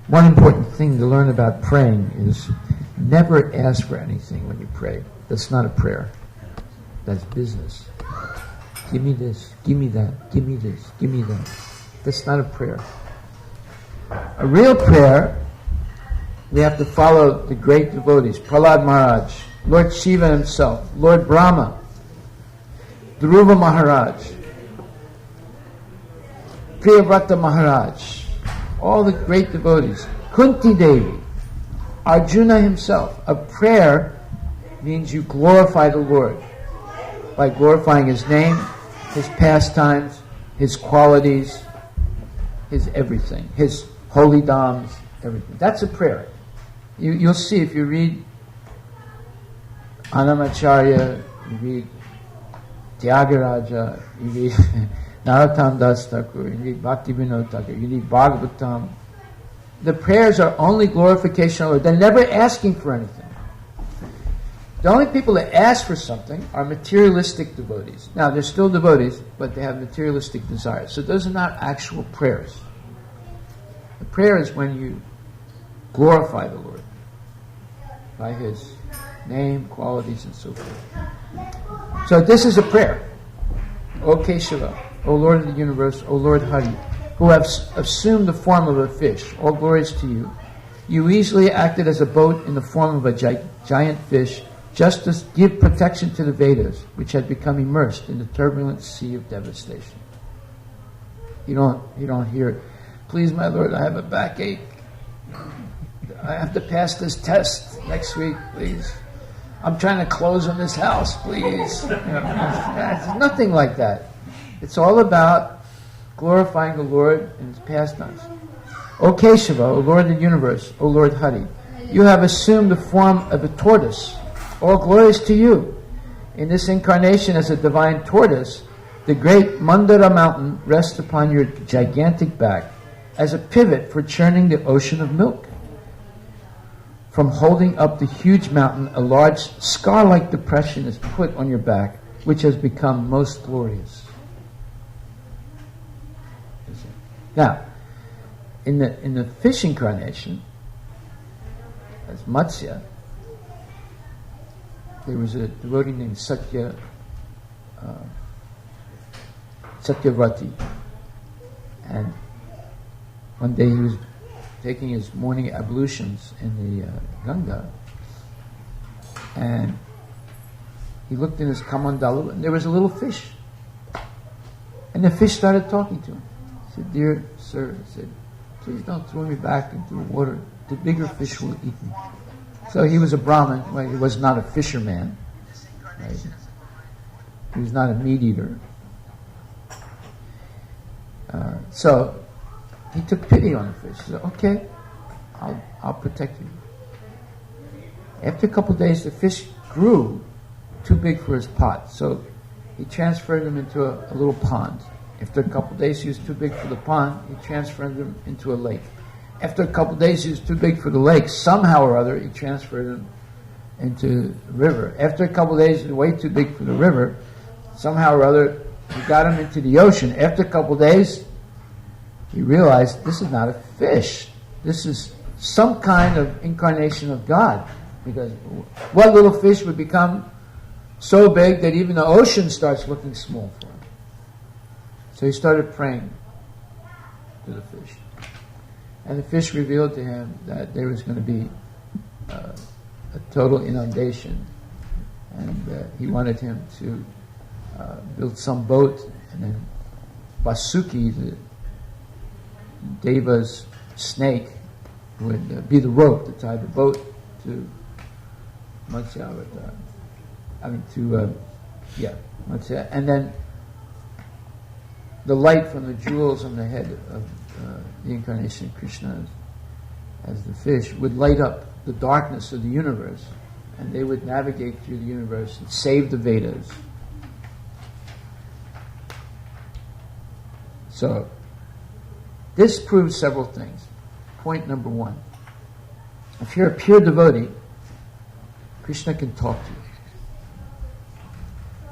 One important thing to learn about praying is never ask for anything when you pray. That's not a prayer. That's business. Give me this, give me that, give me this, give me that. That's not a prayer. A real prayer, we have to follow the great devotees. Prahlad Maharaj, Lord Shiva himself, Lord Brahma, Dhruva Maharaj, Priyavrata Maharaj, all the great devotees. Kunti Devi, Arjuna himself. A prayer means you glorify the Lord by glorifying His name, His pastimes, His qualities, His everything, His holy dhams, everything. That's a prayer. You'll see if you read Annamacharya, you read Tyagaraja, you read Narottam Das Thakur, you read Bhakti Vinod Thakur, you read Bhagavatam. The prayers are only glorification of the Lord. They're never asking for anything. The only people that ask for something are materialistic devotees. Now, they're still devotees, but they have materialistic desires. So those are not actual prayers. The prayer is when you glorify the Lord by His name, qualities, and so forth. So this is a prayer. O Keshava, O Lord of the universe, O Lord Hari, who have assumed the form of a fish, all glories to you. You easily acted as a boat in the form of a giant fish, just to give protection to the Vedas, which had become immersed in the turbulent sea of devastation. You don't hear, please, my Lord, I have a backache. I have to pass this test next week, please. I'm trying to close on this house, please. It's nothing like that. It's all about glorifying the Lord in His pastimes. O Keshava, O Lord of the universe, O Lord Hari, you have assumed the form of a tortoise. All glories to you. In this incarnation as a divine tortoise, the great Mandara mountain rests upon your gigantic back as a pivot for churning the ocean of milk. From holding up the huge mountain, a large scar-like depression is put on your back, which has become most glorious. Now, in the fish incarnation, as Matsya, there was a devotee named Satyavrati, and one day he was taking his morning ablutions in the Ganga, and he looked in his kamandalu, and there was a little fish, and the fish started talking to him. He said, "Dear sir," he said, "please don't throw me back into the water. The bigger fish will eat me." So he was a Brahmin. Well, he was not a fisherman. Right? He was not a meat eater. So he took pity on the fish. He said, "Okay, I'll protect you." After a couple of days, the fish grew too big for his pot. So he transferred him into a little pond. After a couple of days, he was too big for the pond. He transferred him into a lake. After a couple of days, he was too big for the lake. Somehow or other, he transferred him into the river. After a couple of days, he was way too big for the river. Somehow or other, he got him into the ocean. After a couple of days, he realized this is not a fish. This is some kind of incarnation of God. Because what little fish would become so big that even the ocean starts looking small for him? So he started praying to the fish. And the fish revealed to him that there was going to be a total inundation. And he wanted him to build some boat, and then Vasuki, the Deva's snake, would be the rope to tie the boat to Matsya. Matsya. And then the light from the jewels on the head of the incarnation of Krishna as the fish would light up the darkness of the universe, and they would navigate through the universe and save the Vedas. So this proves several things. Point number one: if you're a pure devotee, Krishna can talk to you.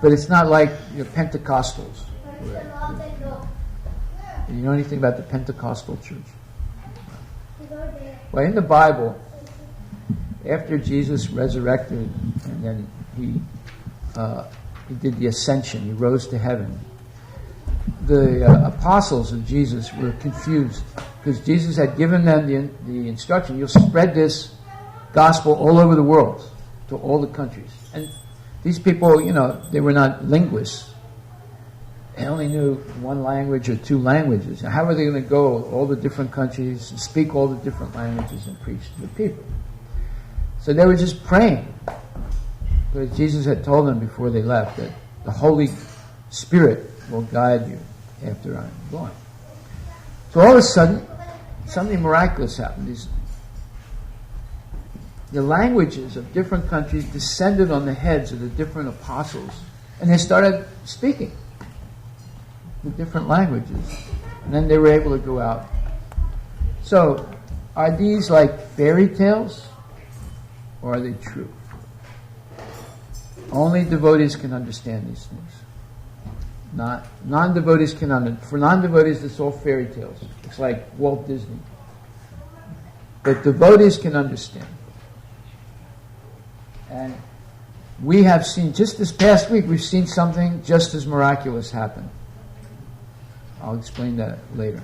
But it's not like Pentecostals. You know anything about the Pentecostal church? Well, in the Bible, after Jesus resurrected and then he did the ascension, he rose to heaven, the apostles of Jesus were confused because Jesus had given them the instruction, you'll spread this gospel all over the world to all the countries. And these people, they were not linguists. They only knew one language or two languages. How are they going to go all the different countries and speak all the different languages and preach to the people? So they were just praying. Because Jesus had told them before they left that the Holy Spirit will guide you after I'm gone. So all of a sudden, something miraculous happened. The languages of different countries descended on the heads of the different apostles, and they started speaking the different languages. And then they were able to go out. So, are these like fairy tales, or are they true? Only devotees can understand these things. Non-devotees can understand. For non-devotees, it's all fairy tales. It's like Walt Disney. But devotees can understand. And we have seen, just this past week, we've seen something just as miraculous happen. I'll explain that later.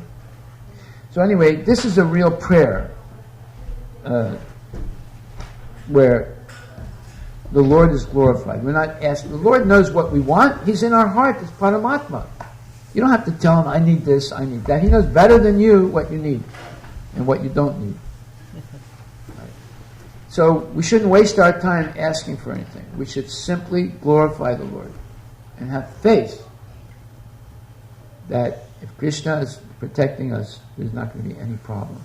So anyway, this is a real prayer where the Lord is glorified. We're not asking. The Lord knows what we want. He's in our heart. It's Paramatma. You don't have to tell him, I need this, I need that. He knows better than you what you need and what you don't need. Right. So we shouldn't waste our time asking for anything. We should simply glorify the Lord and have faith that if Krishna is protecting us, there's not going to be any problem.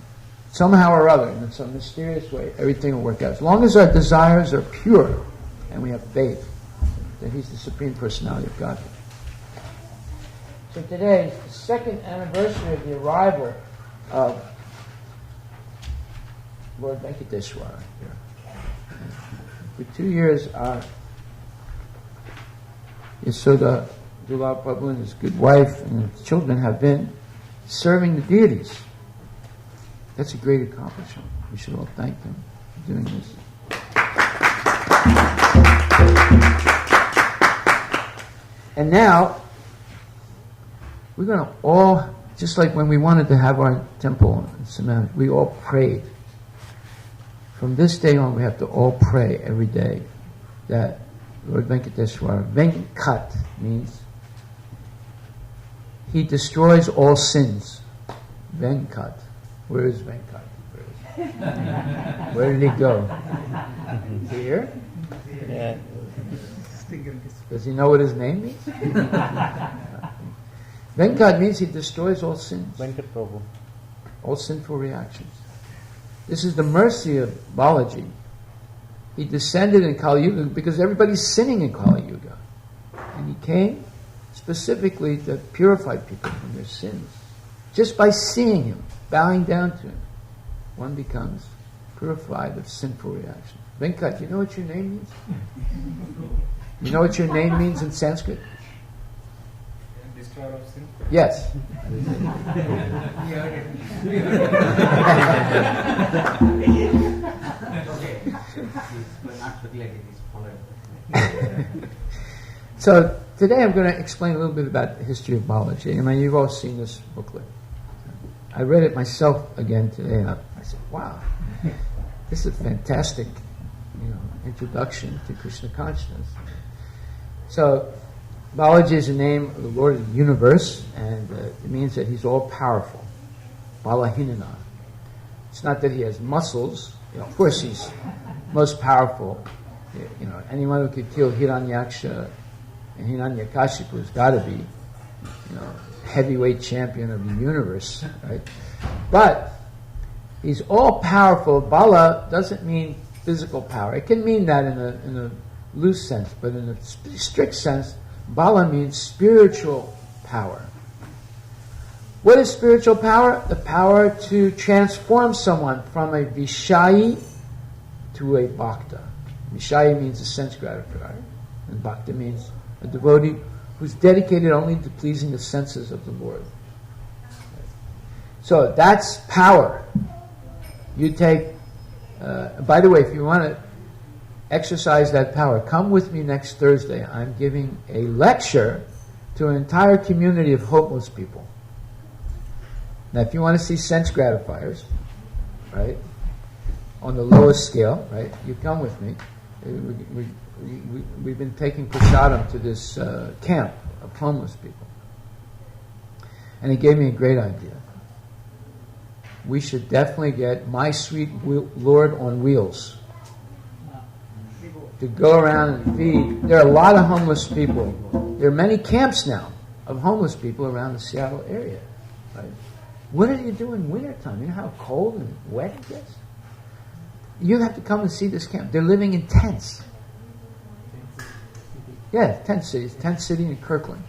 Somehow or other, in some mysterious way, everything will work out. As long as our desires are pure and we have faith that He's the Supreme Personality of Godhead. So today is the second anniversary of the arrival of Lord Venkateshwara here. For 2 years, Yasoda Vilas Prabhu and his good wife and his children have been serving the deities. That's a great accomplishment. We should all thank them for doing this. And now, we're going to all, just like when we wanted to have our temple in Samana, we all prayed. From this day on, we have to all pray every day that Lord Venkateshwara, Venkat means He destroys all sins. Venkat. Where is Venkat? Where did he go? Is he here? Yeah. Does he know what his name means? Venkat means he destroys all sins. Venkat Prabhu. All sinful reactions. This is the mercy of Balaji. He descended in Kali Yuga because everybody's sinning in Kali Yuga. And he came specifically to purify people from their sins. Just by seeing him, bowing down to him, one becomes purified of sinful reactions. Venkat, you know what your name means? You know what your name means in Sanskrit? Destroyer of sin? Yes. So today I'm going to explain a little bit about the history of Balaji. I mean, you've all seen this booklet. I read it myself again today, and I said, "Wow, this is a fantastic, introduction to Krishna consciousness." So, Balaji is the name of the Lord of the universe, and it means that He's all powerful. Balahinana. It's not that He has muscles. Of course, He's most powerful. Anyone who could kill Hiranyaksha and Hiranyakashipu has got to be, heavyweight champion of the universe, right? But He's all powerful. Bala doesn't mean physical power. It can mean that in a loose sense, but in a strict sense, Bala means spiritual power. What is spiritual power? The power to transform someone from a Vishayi to a Bhakta. Vishayi means a sense gratifier, and Bhakta means a devotee who's dedicated only to pleasing the senses of the Lord. So that's power. You take, by the way, if you want to exercise that power, come with me next Thursday. I'm giving a lecture to an entire community of homeless people. Now, if you want to see sense gratifiers, right, on the lowest scale, right, you come with me. We've been taking prasadam to this camp of homeless people. And he gave me a great idea. We should definitely get My Sweet Lord on wheels to go around and feed. There are a lot of homeless people. There are many camps now of homeless people around the Seattle area. Right? What do you do in wintertime? You know how cold and wet it gets? You have to come and see this camp. They're living in tents. Yeah, tent cities. Tent city in Kirkland,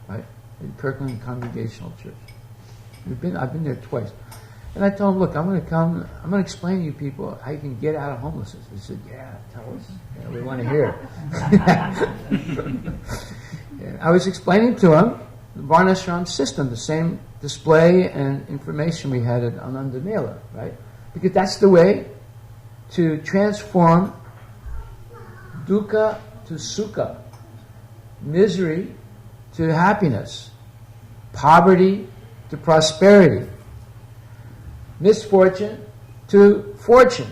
right? In Kirkland Congregational Church. I've been there twice. And I told him, look, I'm going to explain to you people how you can get out of homelessness. He said, yeah, tell us. Yeah, we want to hear it. I was explaining to him the Varnashram system, the same display and information we had on Anandamela, right? Because that's the way to transform dukkha to sukha, misery to happiness, poverty to prosperity, misfortune to fortune,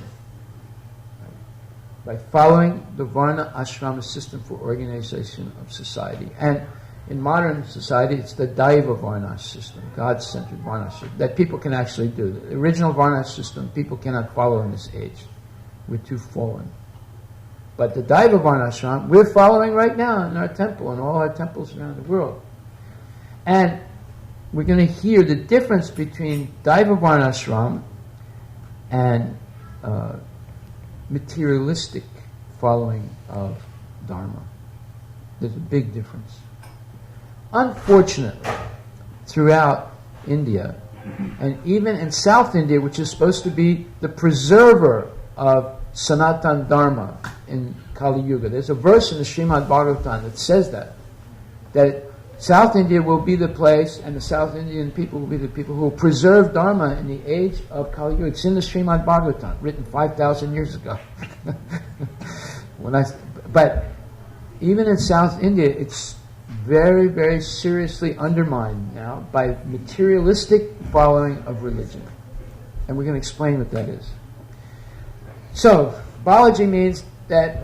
by following the Varna Ashrama system for organization of society. And in modern society, it's the Daiva Varna system, God-centered Varna system, that people can actually do. The original Varna system, people cannot follow in this age. We're too fallen. But the Daiva Varna Ashram, we're following right now in our temple and all our temples around the world. And we're going to hear the difference between Daiva Varna Ashram and materialistic following of Dharma. There's a big difference. Unfortunately, throughout India, and even in South India, which is supposed to be the preserver of Sanatan Dharma in Kali Yuga, there's a verse in the Srimad Bhagavatam that says that South India will be the place, and the South Indian people will be the people who will preserve Dharma in the age of Kali Yuga. It's in the Srimad Bhagavatam, written 5,000 years ago. But even in South India, it's very, very seriously undermined now by materialistic following of religion. And we're going to explain what that is. So, Balaji means that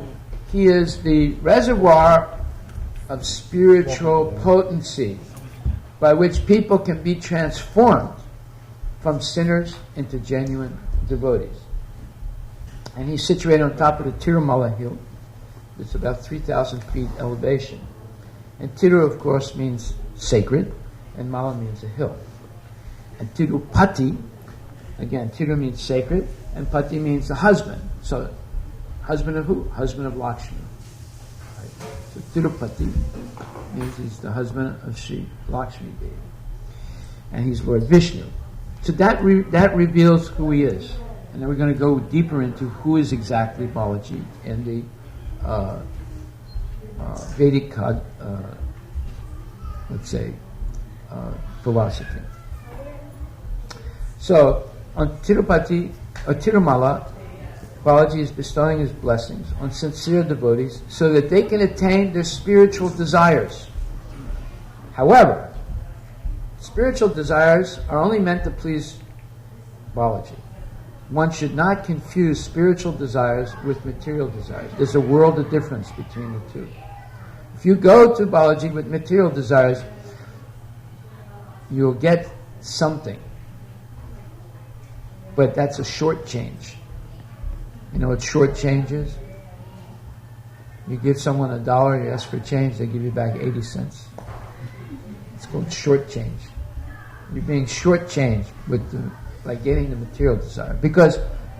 he is the reservoir of spiritual potency by which people can be transformed from sinners into genuine devotees. And he's situated on top of the Tirumala hill. It's about 3,000 feet elevation. And Tiru, of course, means sacred, and Mala means a hill. And Tirupati, again, Tiru means sacred, and Pati means the husband. So, husband of who? Husband of Lakshmi. Right? So Tirupati means he's the husband of Sri Lakshmi Devi. And he's Lord Vishnu. So that reveals who he is. And then we're going to go deeper into who is exactly Balaji in the Vedic, philosophy. So, on Tirupati, or Tirumala, Balaji is bestowing his blessings on sincere devotees so that they can attain their spiritual desires. However, spiritual desires are only meant to please Balaji. One should not confuse spiritual desires with material desires. There's a world of difference between the two. If you go to Balaji with material desires, you'll get something. But that's a short change. You know what short change is? You give someone $1, you ask for change, they give you back 80 cents. It's called short change. You're being shortchanged by getting the material desire. Because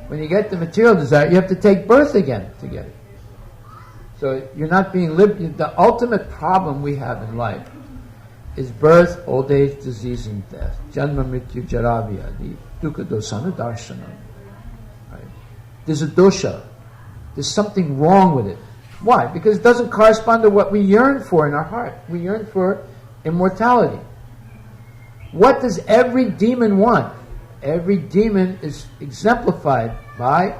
when you get the material desire, you have to take birth again to get it. So you're not being lived. The ultimate problem we have in life is birth, old age, disease, and death. Janma, mrityu, jaravya, the dukkha dosana darshanam. Right? There's a dosha. There's something wrong with it. Why? Because it doesn't correspond to what we yearn for in our heart. We yearn for immortality. What does every demon want? Every demon is exemplified by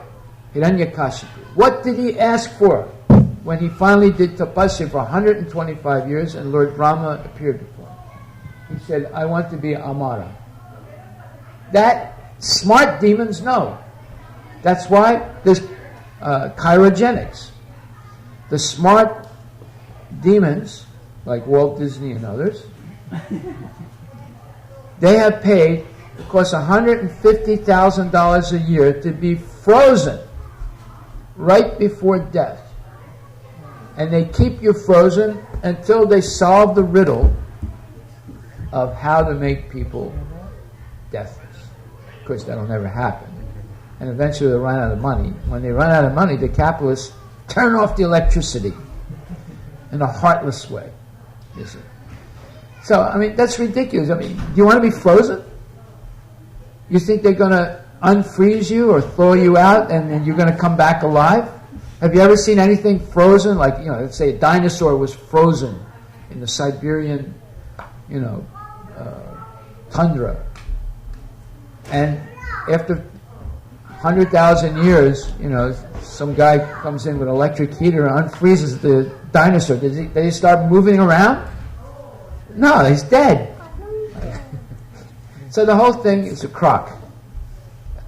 Hiranyakashipu. What did he ask for when he finally did tapasya for 125 years and Lord Brahma appeared before him? He said, I want to be Amara. That smart demons know. That's why there's chirogenics. The smart demons, like Walt Disney and others, they have paid, it costs $150,000 a year to be frozen right before death. And they keep you frozen until they solve the riddle of how to make people deathless. Of course, that'll never happen. And eventually they'll run out of money. When they run out of money, the capitalists turn off the electricity in a heartless way. You see. So, I mean, that's ridiculous. I mean, do you want to be frozen? You think they're going to unfreeze you or thaw you out and then you're going to come back alive? Have you ever seen anything frozen? Like, let's say a dinosaur was frozen in the Siberian, tundra. And after 100,000 years, some guy comes in with an electric heater and unfreezes the dinosaur. Did he start moving around? No, he's dead. So the whole thing is a crock.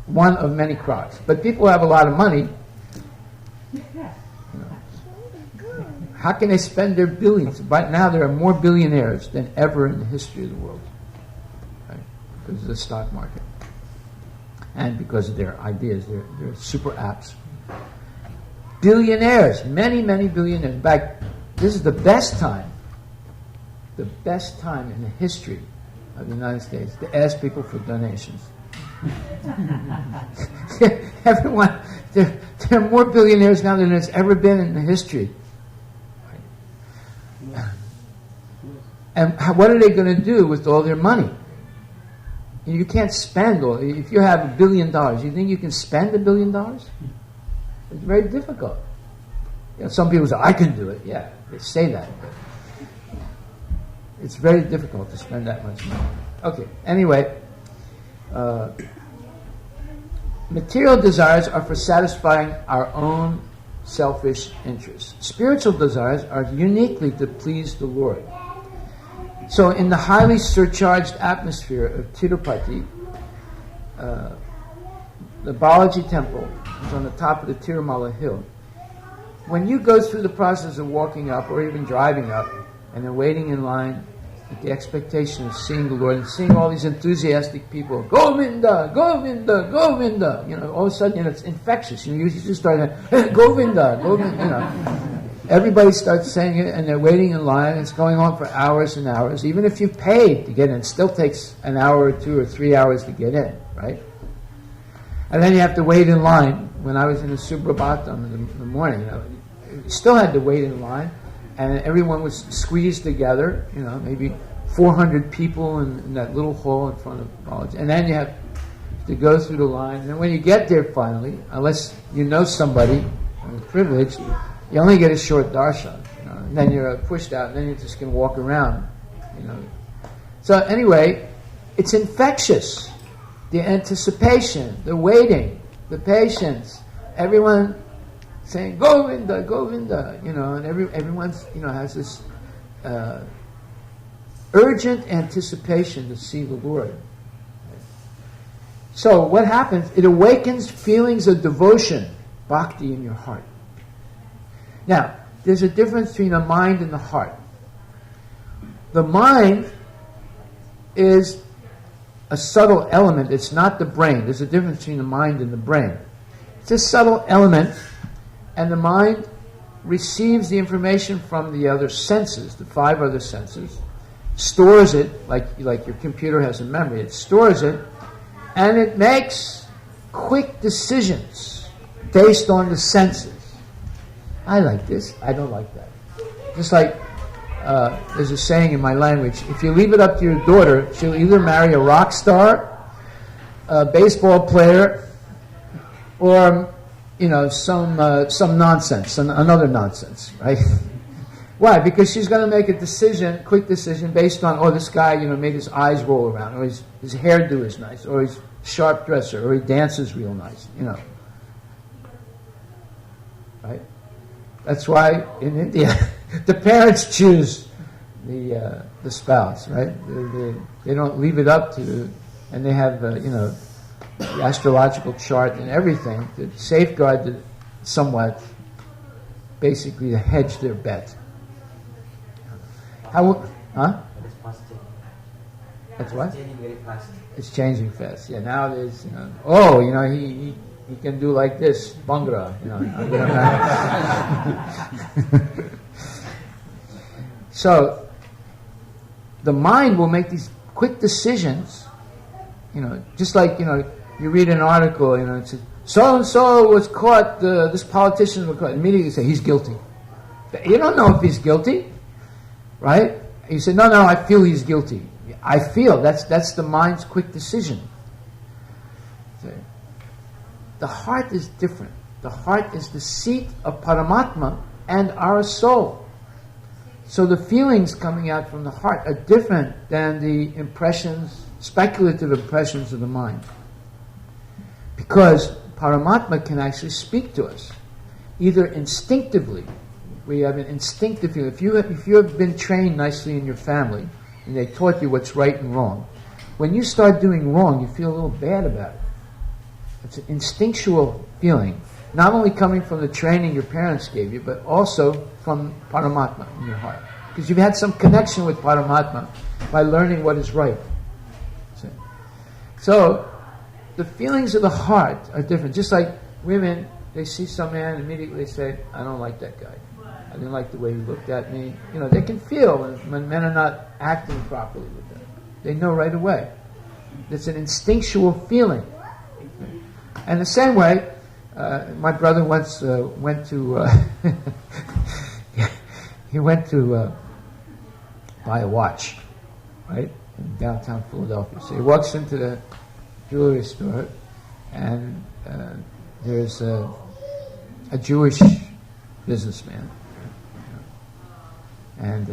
One of many crocks. But people who have a lot of money, how can they spend their billions? Right now there are more billionaires than ever in the history of the world. Right? Because of the stock market. And because of their ideas, their super apps. Billionaires, many, many billionaires. In fact, this is the best time in the history of the United States to ask people for donations. Everyone, there are more billionaires now than there's ever been in the history. And what are they going to do with all their money? You can't spend all. If you have $1 billion, you think you can spend $1 billion? It's very difficult. Some people say, I can do it. Yeah, they say that. But it's very difficult to spend that much money. Okay, anyway. Material desires are for satisfying our own selfish interests. Spiritual desires are uniquely to please the Lord. So in the highly surcharged atmosphere of Tirupati, the Balaji temple is on the top of the Tirumala hill. When you go through the process of walking up or even driving up and then waiting in line with the expectation of seeing the Lord and seeing all these enthusiastic people, Govinda, Govinda, Govinda, all of a sudden, it's infectious. You just start, Govinda, Govinda, Everybody starts saying it and they're waiting in line. It's going on for hours and hours. Even if you've paid to get in, it still takes an hour or 2 or 3 hours to get in, right? And then you have to wait in line. When I was in the Subrabhatam in the morning, you still had to wait in line. And everyone was squeezed together, maybe 400 people in that little hall in front of Balaji. And then you have to go through the line. And then when you get there finally, unless you know somebody, privileged, you only get a short darshan. And then you're pushed out, and then you're just going to walk around. So anyway, it's infectious. The anticipation, the waiting, the patience, everyone saying Govinda, Govinda, and everyone has this urgent anticipation to see the Lord. So what happens? It awakens feelings of devotion, bhakti in your heart. Now, there's a difference between the mind and the heart. The mind is a subtle element. It's not the brain. There's a difference between the mind and the brain. It's a subtle element, and the mind receives the information from the other senses, the 5 other senses, stores it, like your computer has a memory. It stores it, and it makes quick decisions based on the senses. I like this, I don't like that. Just like there's a saying in my language, if you leave it up to your daughter, she'll either marry a rock star, a baseball player, or some nonsense, another nonsense, right? Why? Because she's going to make a decision, quick decision, based on, oh, this guy, made his eyes roll around, or his hairdo is nice, or he's a sharp dresser, or he dances real nice, Right? That's why in India, the parents choose the spouse, right? They don't leave it up to, and they have, the astrological chart and everything to safeguard somewhat, basically to hedge their bet. Huh? It's positive. That's what? It's changing very fast. It's changing fast. Yeah, nowadays, he can do like this, Bhangra, So, the mind will make these quick decisions, just like, you read an article, it says, so-and-so was caught, this politician was caught, immediately you say, he's guilty. You don't know if he's guilty, right? You say, no, I feel he's guilty. I feel, that's the mind's quick decision. The heart is different. The heart is the seat of Paramatma and our soul. So the feelings coming out from the heart are different than the impressions, speculative impressions of the mind. Because Paramatma can actually speak to us, either instinctively. We have an instinctive feeling. If you have been trained nicely in your family, and they taught you what's right and wrong, when you start doing wrong, you feel a little bad about it. It's an instinctual feeling, not only coming from the training your parents gave you, but also from Paramatma in your heart. Because you've had some connection with Paramatma by learning what is right. So, the feelings of the heart are different. Just like women, they see some man and immediately say, I don't like that guy. I didn't like the way he looked at me. They can feel when men are not acting properly with them. They know right away. It's an instinctual feeling. And the same way, my brother once went to he went to buy a watch, right, in downtown Philadelphia. So he walks into the jewelry store, and there's a Jewish businessman, and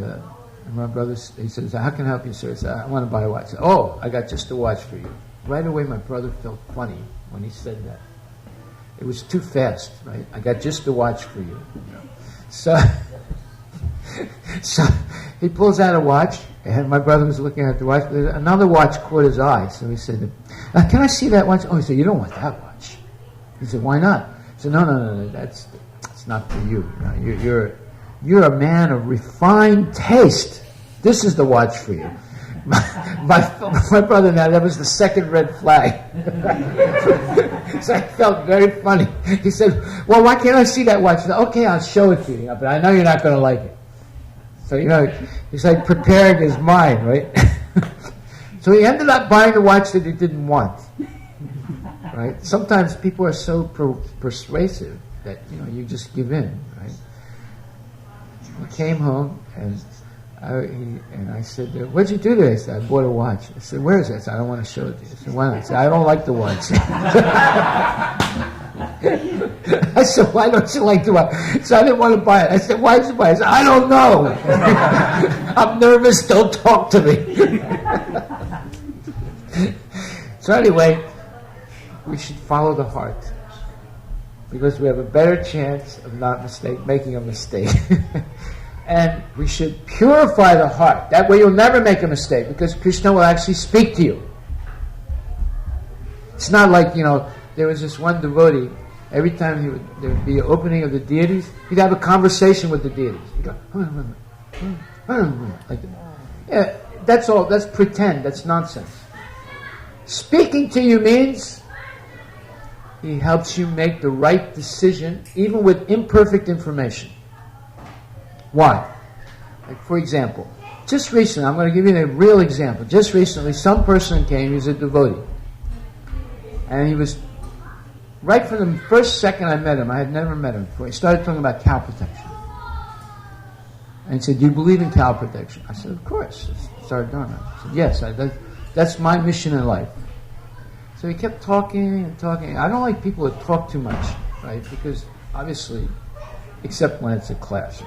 my brother, he says, how can I help you, sir? He said, I want to buy a watch. I said, oh, I got just a watch for you. Right away, my brother felt funny when he said that. It was too fast, right? I got just a watch for you. So he pulls out a watch, and my brother was looking at the watch, but another watch caught his eye. So he said, can I see that watch? Oh, he said, you don't want that watch. He said, why not? He said, no, that's not for you. You're a man of refined taste. This is the watch for you. My brother, now that was the second red flag. So I felt very funny. He said, well, why can't I see that watch? I said, okay, I'll show it to you, but I know you're not going to like it. So, he's like preparing his mind, right? So he ended up buying a watch that he didn't want. Right? Sometimes people are so persuasive that, you just give in, right? He came home, and I said, what'd you do today? He said, I bought a watch. I said, where is it? I said, I don't want to show it to you. I said, why not? I said, I don't like the watch. I said, why don't you like the watch? So I didn't want to buy it. I said, why did you buy it? I said, I don't know. I'm nervous. Don't talk to me. So anyway, we should follow the heart, because we have a better chance of making a mistake. And we should purify the heart. That way you'll never make a mistake, because Krishna will actually speak to you. It's not like, there was this one devotee, every time there would be an opening of the deities, he'd have a conversation with the deities. He'd go, like that. Yeah, that's all, that's pretend, that's nonsense. Speaking to you means he helps you make the right decision, even with imperfect information. Why? Like, for example, just recently, I'm going to give you a real example. Just recently, some person came, he was a devotee. And he was, right from the first second I met him, I had never met him before, he started talking about cow protection. And he said, do you believe in cow protection? I said, of course. I started doing that. I said, yes, that's my mission in life. So he kept talking and talking. I don't like people that talk too much, right? Because obviously, except when it's a class.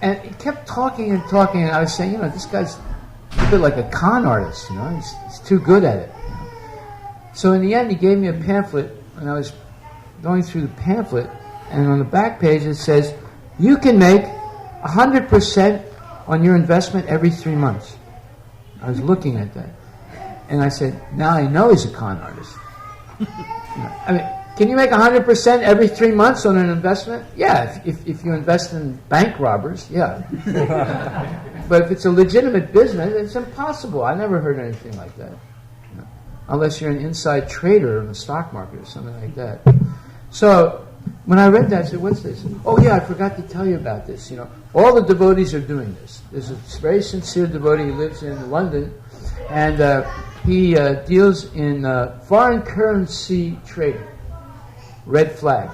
And he kept talking and talking, and I was saying, this guy's a bit like a con artist, he's too good at it. So in the end, he gave me a pamphlet, and I was going through the pamphlet, and on the back page it says, you can make 100% on your investment every 3 months. I was looking at that, and I said, now I know he's a con artist. Can you make 100% every 3 months on an investment? Yeah, if you invest in bank robbers, yeah. But if it's a legitimate business, it's impossible. I never heard anything like that. Unless you're an inside trader in the stock market or something like that. So when I read that, I said, what's this? Oh yeah, I forgot to tell you about this. All the devotees are doing this. There's a very sincere devotee who lives in London, and he deals in foreign currency trading. Red flag.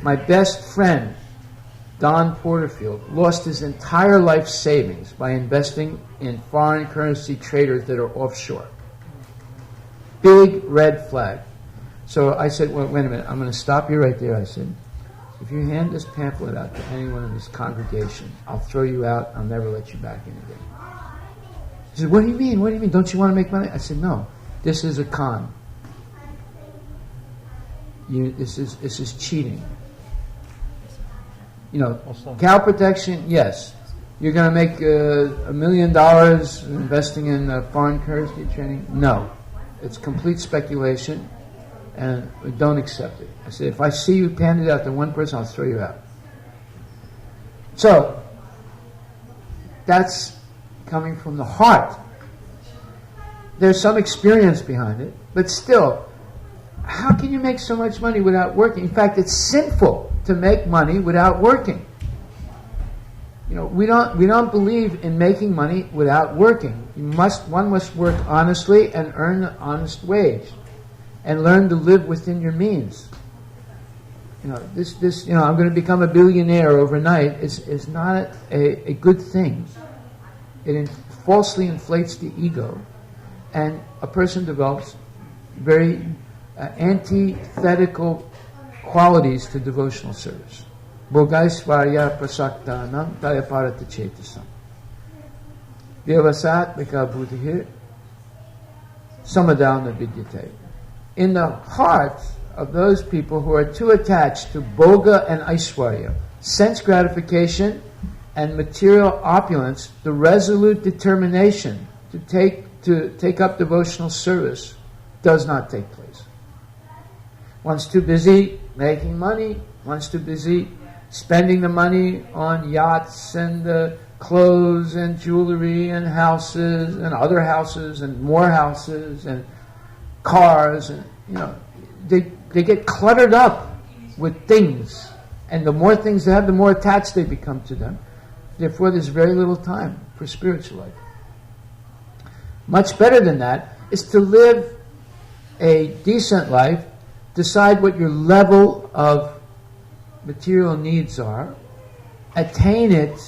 My best friend, Don Porterfield, lost his entire life savings by investing in foreign currency traders that are offshore. Big red flag. So I said, well, wait a minute, I'm going to stop you right there. I said, if you hand this pamphlet out to anyone in this congregation, I'll throw you out, I'll never let you back in again. He said, what do you mean? What do you mean? Don't you want to make money? I said, no, this is a con. This is cheating. Cow protection, yes. You're going to make $1 million investing in foreign currency trading? No. It's complete speculation, and we don't accept it. I said, if I see you hand it out to one person, I'll throw you out. So, that's coming from the heart. There's some experience behind it, but still, how can you make so much money without working? In fact, it's sinful to make money without working. We don't believe in making money without working. One must work honestly and earn an honest wage, and learn to live within your means. I'm going to become a billionaire overnight. It's not a good thing. It falsely inflates the ego, and a person develops very antithetical qualities to devotional service. Bhogaisvarya prasaktanam tayaparata chetasam. Vyavasatmika buddhihir samadana vidyate. In the hearts of those people who are too attached to bhoga and aishwarya, sense gratification and material opulence, the resolute determination to take up devotional service does not take place. One's too busy making money, one's too busy spending the money on yachts and clothes and jewelry and houses and other houses and more houses and cars, and they get cluttered up with things, and the more things they have, the more attached they become to them. Therefore, there's very little time for spiritual life. Much better than that is to live a decent life, decide what your level of material needs are, attain it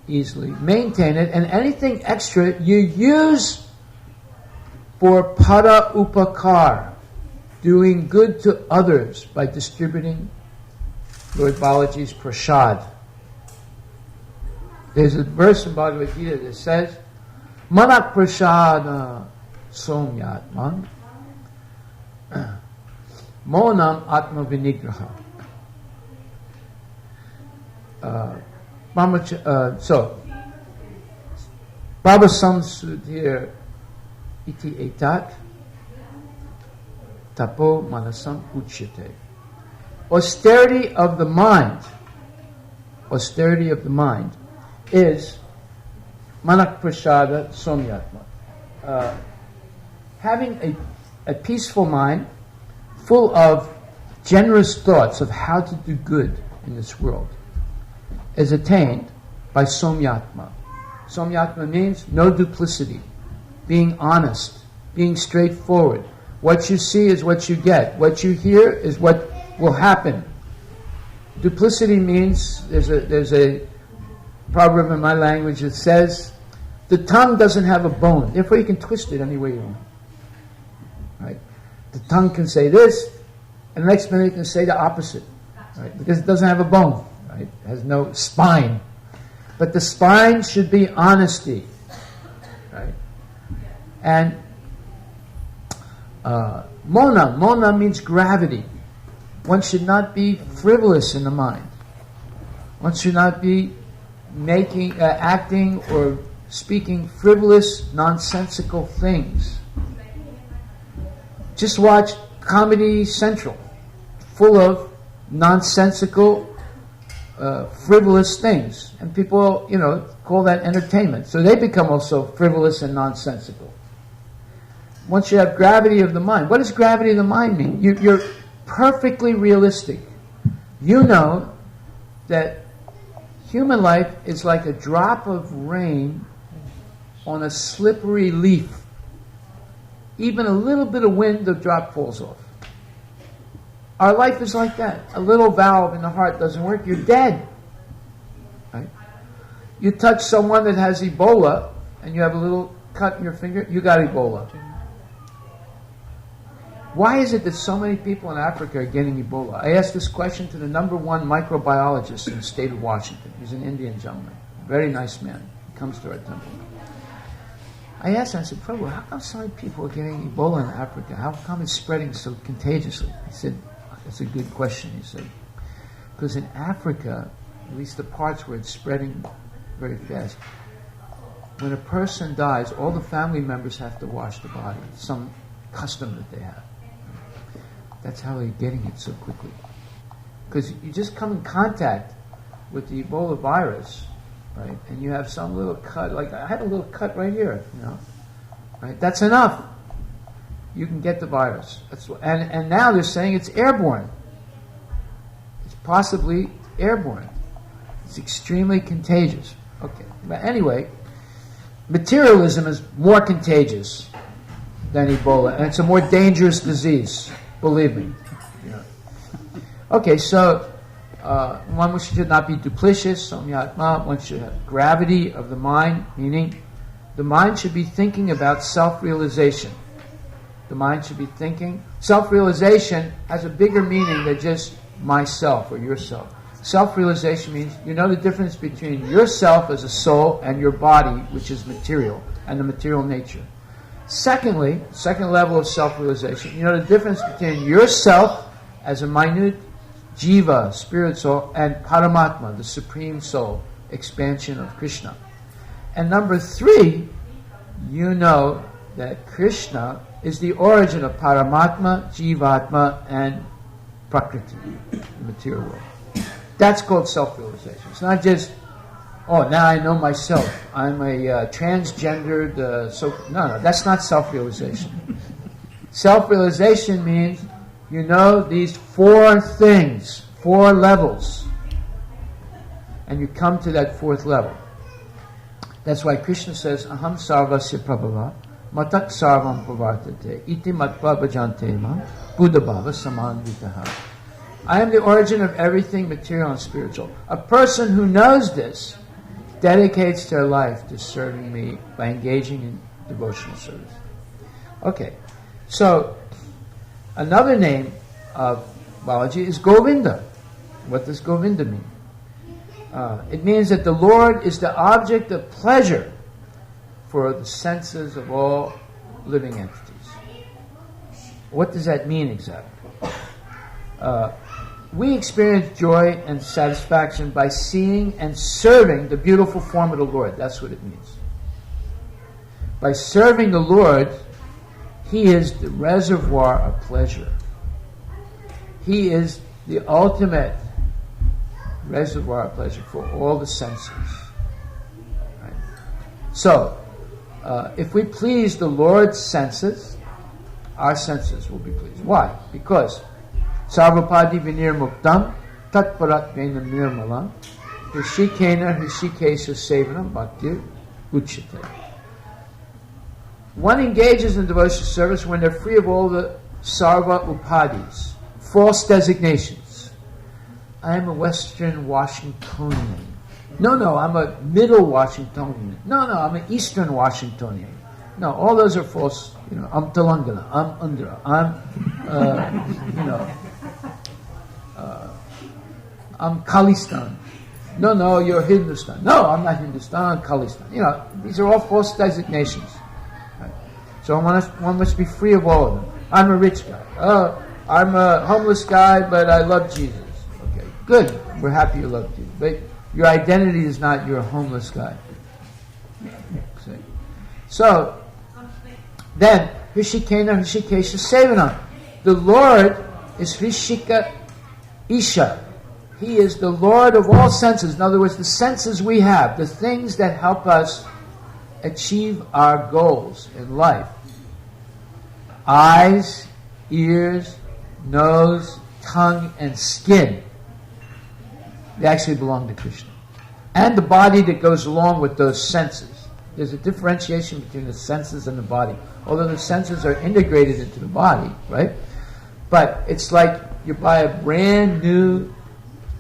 easily, maintain it, and anything extra you use for para upakar, doing good to others by distributing Lord Balaji's prasad. There's a verse in Bhagavad-Gita that says, Manak prasada somyatman monam atma vinigraha. So, Baba samsudhir iti etat tapo manasam uchyate. Austerity of the mind is manak prasada somyatma. Having a peaceful mind full of generous thoughts of how to do good in this world is attained by somyatma. Somyatma means no duplicity, being honest, being straightforward. What you see is what you get. What you hear is what will happen. Duplicity means, there's a proverb in my language that says, the tongue doesn't have a bone, therefore you can twist it any way you want. Right? The tongue can say this, And the next minute it can say the opposite, right? Because it doesn't have a bone, right? It has no spine. But the spine should be honesty, right? And Mona means gravity. One should not be frivolous in the mind. One should not be acting or speaking frivolous, nonsensical things. Just watch Comedy Central, full of nonsensical, frivolous things. And people, call that entertainment. So they become also frivolous and nonsensical. Once you have gravity of the mind. What does gravity of the mind mean? You're perfectly realistic. You know that human life is like a drop of rain on a slippery leaf. Even a little bit of wind, the drop falls off. Our life is like that. A little valve in the heart doesn't work, you're dead. Right? You touch someone that has Ebola, and you have a little cut in your finger, you got Ebola. Why is it that so many people in Africa are getting Ebola? I asked this question to the number one microbiologist in the state of Washington. He's an Indian gentleman. Very nice man. He comes to our temple. I asked him, I said, Prabhu, how come so many people are getting Ebola in Africa? How come it's spreading so contagiously? He said, that's a good question, he said. Because in Africa, at least the parts where it's spreading very fast, when a person dies, all the family members have to wash the body. Some custom that they have. That's how they're getting it so quickly. Because you just come in contact with the Ebola virus, right? And you have some little cut, like I had a little cut right here, right? That's enough. You can get the virus. And now they're saying it's airborne. It's possibly airborne. It's extremely contagious. Okay, but anyway, materialism is more contagious than Ebola, and it's a more dangerous disease. Believe me. Okay, so one should not be duplicitous, samyatma. One should have gravity of the mind, meaning the mind should be thinking about self-realization. The mind should be thinking. Self-realization has a bigger meaning than just myself or yourself. Self-realization means you know the difference between yourself as a soul and your body, which is material, and the material nature. Secondly, second level of self-realization, you know the difference between yourself as a minute jiva, spirit soul, and Paramatma, the supreme soul, expansion of Krishna. And number three, you know that Krishna is the origin of Paramatma, Jivatma, and Prakriti, the material world. That's called self-realization. It's not just, now I know myself. I'm a transgendered, no, that's not self-realization. Self-realization means you know these four things, four levels, and you come to that fourth level. That's why Krishna says, Aham sarvasya prabhava, matak sarvam pravartate, iti matva bhajante mam, buddha bhava samanvitaha. I am the origin of everything material and spiritual. A person who knows this dedicates their life to serving me by engaging in devotional service. Okay, so another name of Balaji is Govinda. What does Govinda mean? It means that the Lord is the object of pleasure for the senses of all living entities. What does that mean exactly? We experience joy and satisfaction by seeing and serving the beautiful form of the Lord. That's what it means. By serving the Lord, He is the reservoir of pleasure. He is the ultimate reservoir of pleasure for all the senses. Right? So, if we please the Lord's senses, our senses will be pleased. Why? Because Sarvapadi vinir muktam tatparat vena nirmalam Hrishikena Hrishikesha sevanam bhakti uchate. One engages in devotional service when they're free of all the sarva upadis, false designations. I am a Western Washingtonian. No, I'm a Middle Washingtonian. No, I'm an Eastern Washingtonian. No, all those are false. I'm Telangana, I'm Andhra, I'm, I'm Khalistan. No, you're Hindustan. No, I'm not Hindustan, I'm Khalistan. You know, these are all false designations. Right? So one must be free of all of them. I'm a rich guy. I'm a homeless guy, but I love Jesus. Okay, good. We're happy you love Jesus. But your identity is not you're a homeless guy. See? So, then, Hrishikena Hrishikesha Sevanam. The Lord is Hrishika Isha. He is the Lord of all senses. In other words, the senses we have, the things that help us achieve our goals in life. Eyes, ears, nose, tongue, and skin. They actually belong to Krishna. And the body that goes along with those senses. There's a differentiation between the senses and the body. Although the senses are integrated into the body, right? But it's like you buy a brand new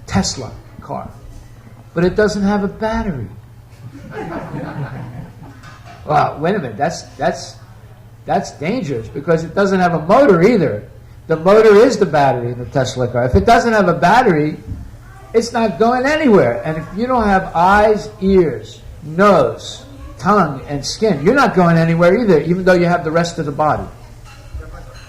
Tesla car, but it doesn't have a battery. Well, wait a minute. That's dangerous because it doesn't have a motor either. The motor is the battery in the Tesla car. If it doesn't have a battery, it's not going anywhere. And if you don't have eyes, ears, nose, tongue, and skin, you're not going anywhere either, even though you have the rest of the body.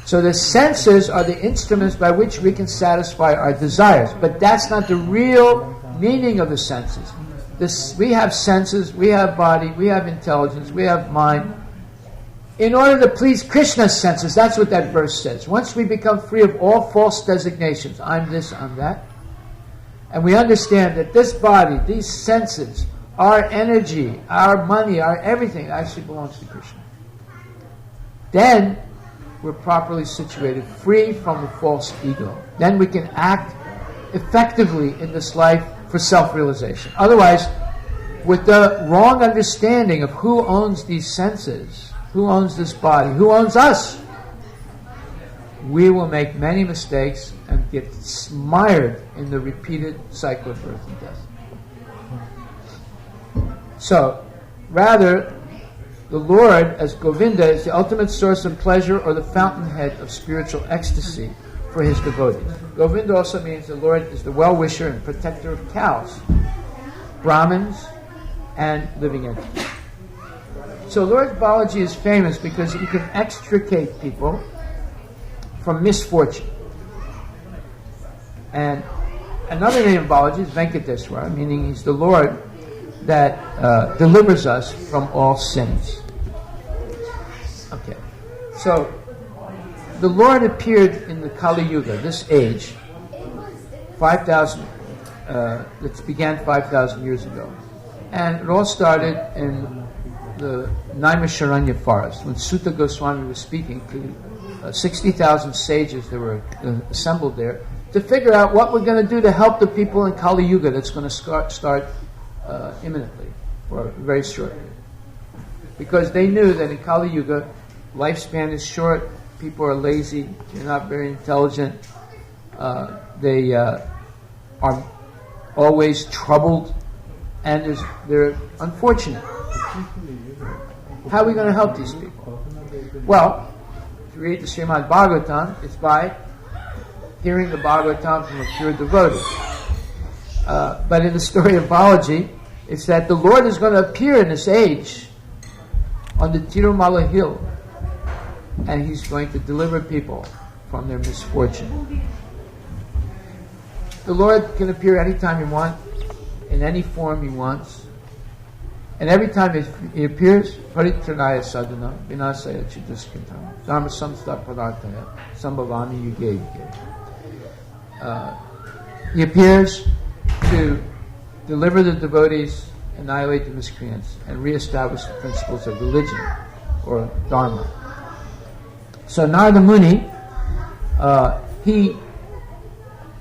So the senses are the instruments by which we can satisfy our desires. But that's not the real meaning of the senses. We have senses, we have body, we have intelligence, we have mind. In order to please Krishna's senses, that's what that verse says. Once we become free of all false designations, I'm this, I'm that, and we understand that this body, these senses, our energy, our money, our everything actually belongs to Krishna. Then we're properly situated, free from the false ego. Then we can act effectively in this life for self-realization. Otherwise, with the wrong understanding of who owns these senses, who owns this body, who owns us, we will make many mistakes and get mired in the repeated cycle of birth and death. So, rather, the Lord, as Govinda, is the ultimate source of pleasure or the fountainhead of spiritual ecstasy for his devotees. Govinda also means the Lord is the well-wisher and protector of cows, Brahmins, and living entities. So Lord Balaji is famous because he can extricate people from misfortune. And another name of Balaji is Venkateswara, meaning he's the Lord that delivers us from all sins. Okay, so the Lord appeared in the Kali Yuga, this age, 5,000. It began 5,000 years ago, and it all started in the Naimisharanya forest when Sutta Goswami was speaking to 60,000 sages that were assembled there to figure out what we're going to do to help the people in Kali Yuga that's going to start imminently or very shortly, because they knew that in Kali Yuga lifespan is short, people are lazy, they're not very intelligent, they are always troubled, and they're unfortunate. How are we going to help these people? Well, to read the Srimad Bhagavatam, it's by hearing the Bhagavatam from a pure devotee. But in the story of Balaji, it's that the Lord is going to appear in this age on the Tirumala hill, and he's going to deliver people from their misfortune. The Lord can appear anytime he wants, in any form he wants, and every time he appears, Paritranaya Sadhana, Vinasaya Chiduskantana, Dharma Samstha Padarthaya, Sambhavami Yuge Yuge. He appears to deliver the devotees, annihilate the miscreants, and reestablish the principles of religion, or Dharma. So Narada Muni, he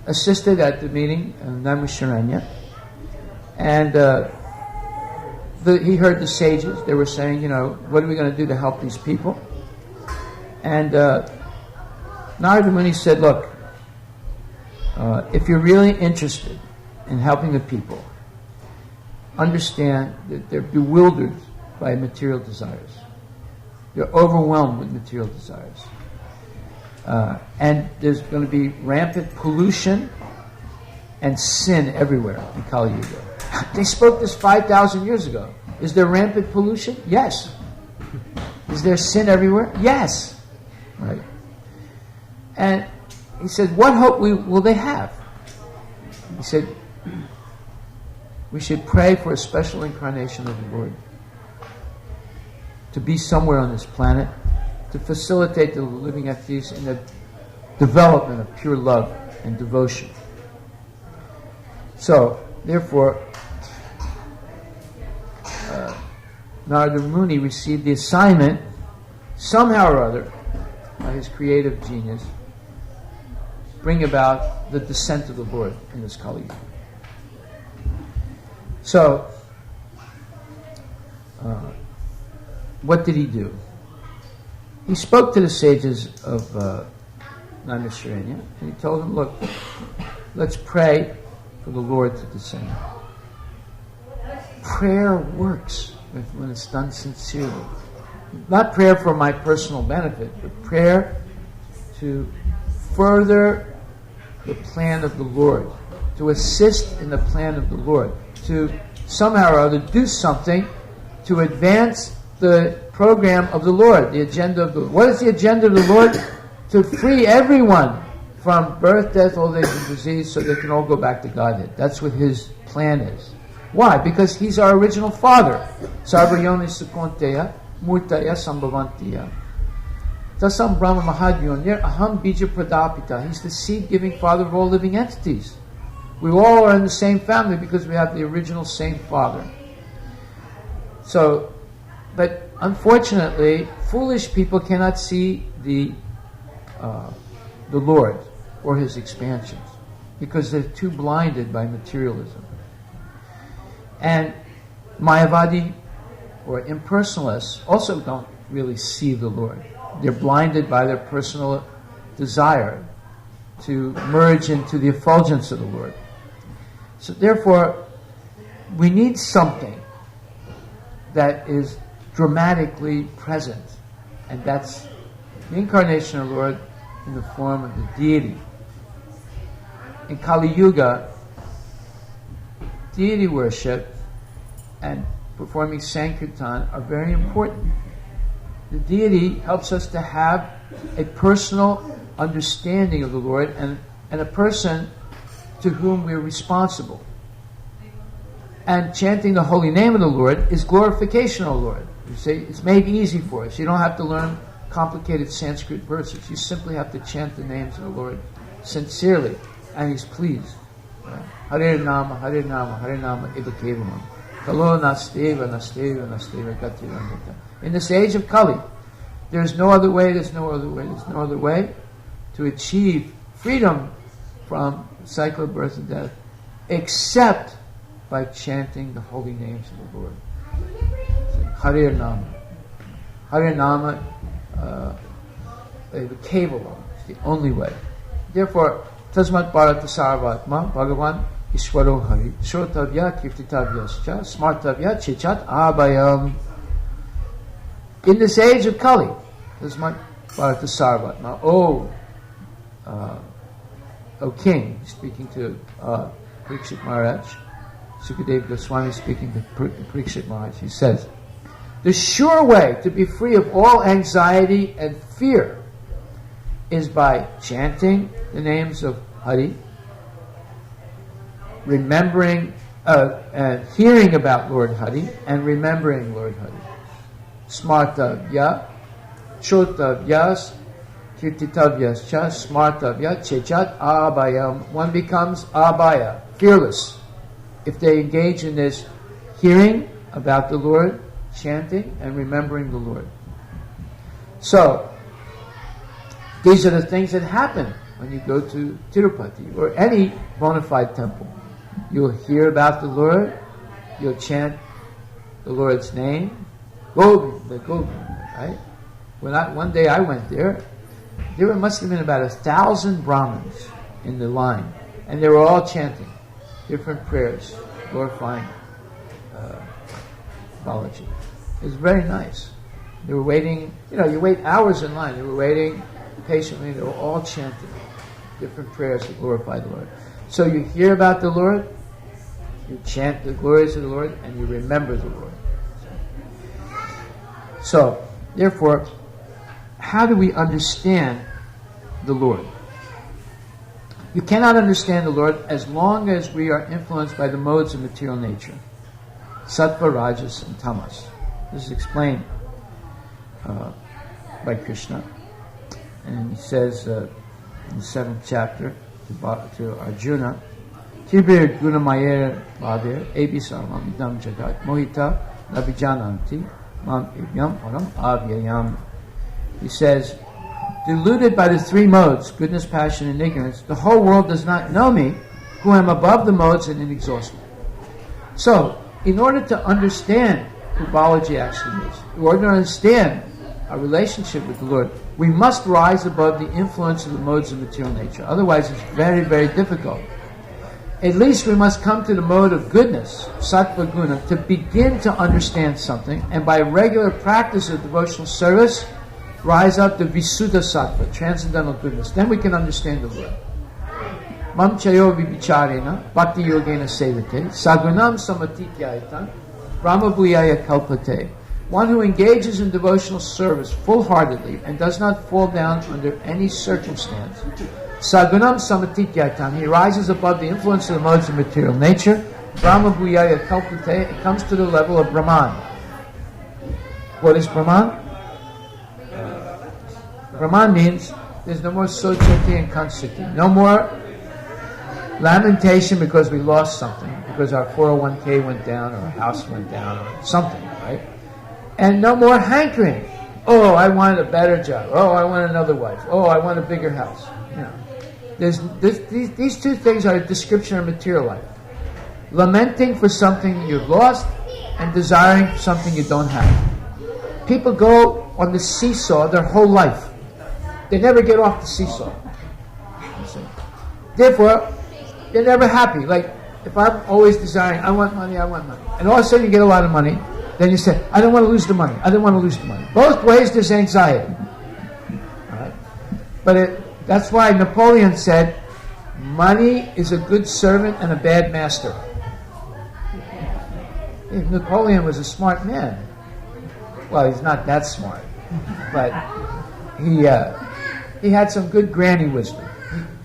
assisted at the meeting in Naimisharanya, and he heard the sages. They were saying, what are we going to do to help these people? And Narada Muni said, look, if you're really interested in helping the people, understand that they're bewildered by material desires. They're overwhelmed with material desires. And there's going to be rampant pollution and sin everywhere in Kali Yuga. They spoke this 5,000 years ago. Is there rampant pollution? Yes. Is there sin everywhere? Yes. Right. And he said, what hope will they have? He said, we should pray for a special incarnation of the Lord to be somewhere on this planet, to facilitate the living entities in the development of pure love and devotion. So, therefore, Narada Muni received the assignment, somehow or other, by his creative genius, bring about the descent of the Lord in this Kali Yuga. So, what did he do? He spoke to the sages of Naimisharanya, and he told them, look, let's pray for the Lord to descend. Prayer works when it's done sincerely. Not prayer for my personal benefit, but prayer to further the plan of the Lord, to assist in the plan of the Lord, to somehow or other do something to advance the program of the Lord, the agenda of the Lord. What is the agenda of the Lord? To free everyone from birth, death, old age, and disease so they can all go back to Godhead. That's what his plan is. Why? Because he's our original father. Sarvayoni Sukonteya, Murtaya Sambhavantiya. Tasam Brahma Mahadhyonir Aham Bija Pradapita. He's the seed-giving father of all living entities. We all are in the same family because we have the original same father. So, but unfortunately, foolish people cannot see the Lord or his expansions because they're too blinded by materialism. And Mayavadi or impersonalists also don't really see the Lord. They're blinded by their personal desire to merge into the effulgence of the Lord. So therefore, we need something that is dramatically present, and that's the incarnation of the Lord in the form of the deity. In Kali Yuga, deity worship and performing Sankirtan are very important. The deity helps us to have a personal understanding of the Lord and a person to whom we are responsible. And chanting the holy name of the Lord is glorification of the Lord. You see, it's made easy for us. You don't have to learn complicated Sanskrit verses. You simply have to chant the names of the Lord sincerely, and he's pleased. Right? Hare Nama, Hare Nama, Hare Nama, Ibaka. Kalo Nasteva, Nasteva, Nasteva, Gatirandita. In this age of Kali, there's no other way, there's no other way, there's no other way to achieve freedom from the cycle of birth and death except by chanting the holy names of the Lord. Hare Nama. Hare Nama, the Kevala, is the only way. Therefore, Tasmat Bharata Sarvatma, Bhagavan Ishwaro Hari, Shrotavya Kirtitavyascha, Smartavya Chichat Abhayam. In this age of Kali, Tasmat Bharata Sarvatma, O King, speaking to Parikshit Maharaj, Sukadeva Goswami speaking to Parikshit Maharaj, he says, the sure way to be free of all anxiety and fear is by chanting the names of Hari, remembering, hearing about Lord Hari, and remembering Lord Hari. Smartavya, Chotavyas, Kirtitavyascha, Smartavya, Chechat Abhayam. One becomes Abhaya, fearless, if they engage in this hearing about the Lord, chanting and remembering the Lord. So, these are the things that happen when you go to Tirupati or any bona fide temple. You'll hear about the Lord, you'll chant the Lord's name, Govinda, Govinda, right? One day I went there must have been about 1,000 Brahmins in the line, and they were all chanting different prayers, glorifying Balaji. It was very nice. They were waiting, you wait hours in line. They were waiting patiently. They were all chanting different prayers to glorify the Lord. So you hear about the Lord, you chant the glories of the Lord, and you remember the Lord. So, therefore, how do we understand the Lord? You cannot understand the Lord as long as we are influenced by the modes of material nature. Sattva, Rajas, and Tamas. This is explained by Krishna. And he says in the 7th chapter to Arjuna, Tibir Gunamayer Bhavir, Ebisamam Idam Jagat, Mohita Nabijananti, Mam Ibyam Param Avyayam. He says, deluded by the three modes, goodness, passion, and ignorance, the whole world does not know me, who am above the modes and inexhaustible. So, in order to understand who Balaji actually is, in order to understand our relationship with the Lord, we must rise above the influence of the modes of material nature. Otherwise, it's very, very difficult. At least we must come to the mode of goodness, sattva guna, to begin to understand something, and by regular practice of devotional service, rise up to Visuddha Sattva, transcendental goodness. Then we can understand the Lord. Mam chayo vibicharena, bhakti yogena sevate, sagunam samatityayatan, brahma bhuyaya kalpate. One who engages in devotional service full-heartedly and does not fall down under any circumstance. Sagunam samatityayatan, he rises above the influence of the modes of material nature. Brahma bhuyaya kalpate, it comes to the level of Brahman. What is Brahman? Brahman means there's no more sochati and kansiti. No more lamentation because we lost something, because our 401k went down, or our house went down, or something, right? And no more hankering. Oh, I want a better job. Oh, I want another wife. Oh, I want a bigger house. You know, these two things are a description of material life. Lamenting for something you've lost and desiring for something you don't have. People go on the seesaw their whole life. They never get off the seesaw. Therefore, they're never happy. Like, if I'm always desiring, I want money, and all of a sudden you get a lot of money, then you say, I don't want to lose the money, I don't want to lose the money. Both ways there's anxiety. All right? But that's why Napoleon said, money is a good servant and a bad master. Napoleon was a smart man. Well, he's not that smart, but he had some good granny wisdom.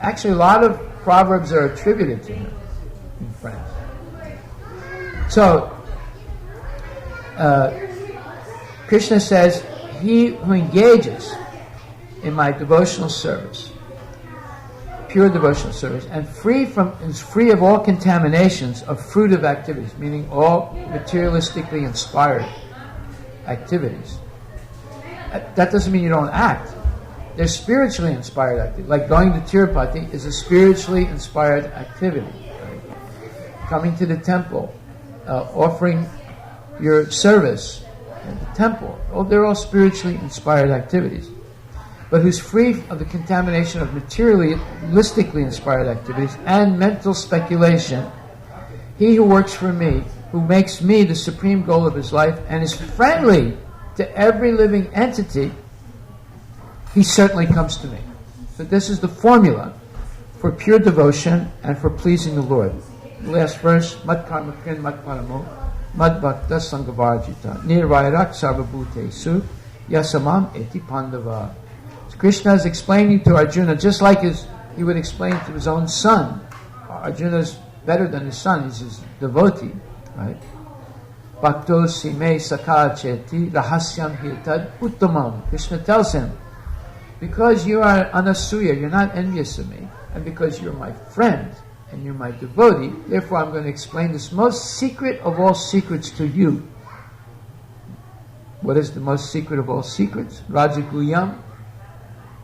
Actually, a lot of proverbs are attributed to him in France. So, Krishna says, he who engages in my devotional service, pure devotional service, and is free of all contaminations of fruitive activities, meaning all materialistically inspired activities. That doesn't mean you don't act. They're spiritually inspired activities. Like going to Tirupati is a spiritually inspired activity. Right? Coming to the temple, offering your service at the temple. They're all spiritually inspired activities. But who's free of the contamination of materialistically inspired activities and mental speculation. He who works for me, who makes me the supreme goal of his life, and is friendly to every living entity, he certainly comes to me. So this is the formula for pure devotion and for pleasing the Lord. The last verse, Mat karma krin mat paramo, mad bhakta sangavarjita, nirvairak sarvabhutesu, yasamam eti pandava. So Krishna is explaining to Arjuna, just like he would explain to his own son. Arjuna is better than his son, he's his devotee, right? Bhakto sime sakha cheti rahasyam hitad uttamam. Krishna tells him, because you are anasuya, you're not envious of me, and because you're my friend and you're my devotee, therefore I'm going to explain this most secret of all secrets to you. What is the most secret of all secrets? Rajaguyam,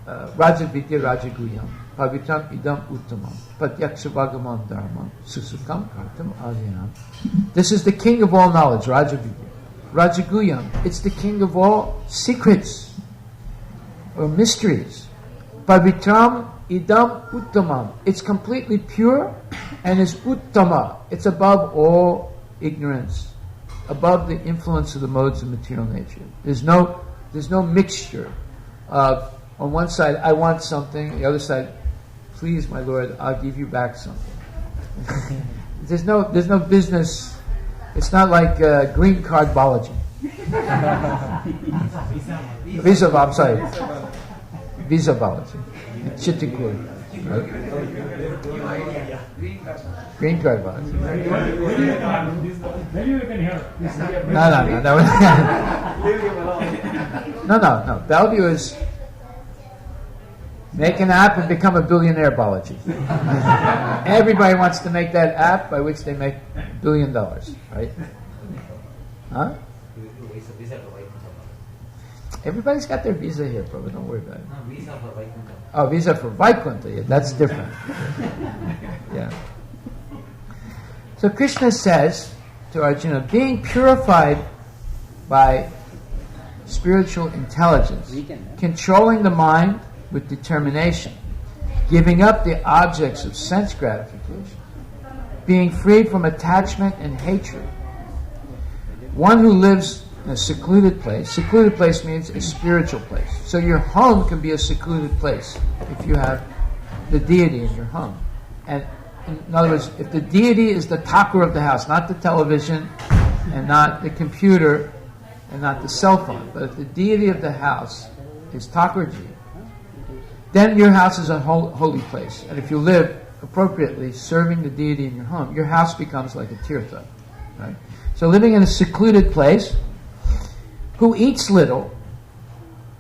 Rajavidya Rajaguyam, Pavitam idam uttamam, Patyakshabhagamam dharmam, Susukam kartam avyam. This is the king of all knowledge, Rajavidya. Rajaguyam, it's the king of all secrets or mysteries. Pavitram idam uttamam. It's completely pure and is uttama. It's above all ignorance, above the influence of the modes of material nature. There's no mixture of, on one side, I want something, the other side, please, my Lord, I'll give you back something. There's no business. It's not like green card Balaji. Visa, I'm sorry. Visa Balaji. Chittikuri. Right? Green card Balaji. Maybe we can help. No. Bellevue is make an app and become a billionaire Balaji. Everybody wants to make that app by which they make $1 billion, right? Huh? Everybody's got their visa here, Prabhu. Don't worry about it. No, visa for Vaikuntha. Oh, visa for Vaikuntha. Yeah, that's different. Yeah. So Krishna says to Arjuna, being purified by spiritual intelligence, controlling the mind with determination, giving up the objects of sense gratification, being freed from attachment and hatred. One who lives in a secluded place means a spiritual place. So your home can be a secluded place if you have the deity in your home. And in other words, if the deity is the Thakur of the house, not the television and not the computer and not the cell phone, but if the deity of the house is Thakurji, then your house is a holy place. And if you live appropriately serving the deity in your home, your house becomes like a tirtha. Right? So living in a secluded place, who eats little,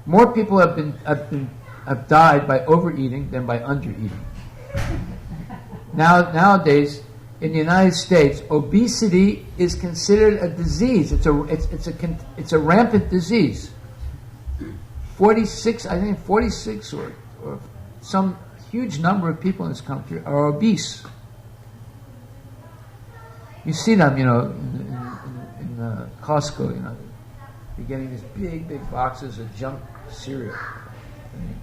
more people have died by overeating than by undereating. Nowadays, in the United States, obesity is considered a disease. It's a rampant disease. 46 or some huge number of people in this country are obese. You see them, in Costco, you're getting these big boxes of junk cereal,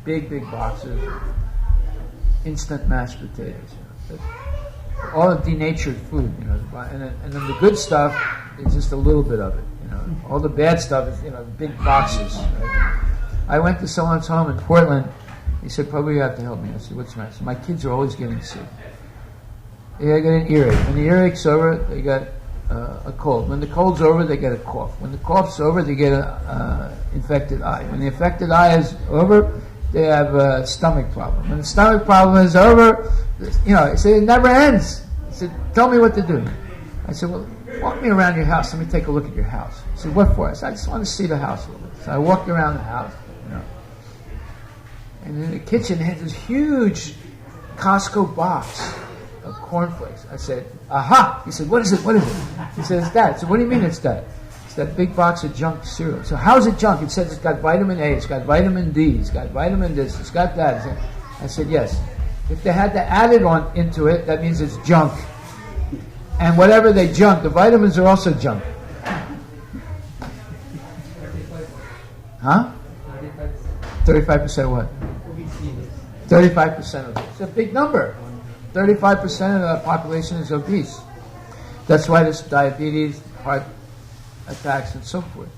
big boxes of instant mashed potatoes. All the denatured food, and then the good stuff is just a little bit of it. All the bad stuff is big boxes. Right? I went to someone's home in Portland. He said, "Prabhu, you have to help me." I said, "What's the matter?" So my kids are always getting sick. They get an earache. When the earache's over, they get a cold. When the cold's over, they get a cough. When the cough's over, they get an infected eye. When the infected eye is over, they have a stomach problem. When the stomach problem is over, he said, it never ends. He said, "Tell me what to do." I said, "Well, walk me around your house. Let me take a look at your house." He said, "What for?" I said, "I just want to see the house a little bit." So I walked around the house, and in the kitchen they had this huge Costco box of cornflakes. I said, "Aha!" He said, "What is it? What is it?" He said, "It's that." I said, "What do you mean it's that?" It's that big box of junk cereal. So how is it junk? It says it's got vitamin A, it's got vitamin D, it's got vitamin this, it's got that. I said, "Yes. If they had to add it on into it, that means it's junk. And whatever they junk, the vitamins are also junk." Huh? 35% what? 35% of it. It's a big number. 35% of the population is obese. That's why there's diabetes, heart attacks, and so forth.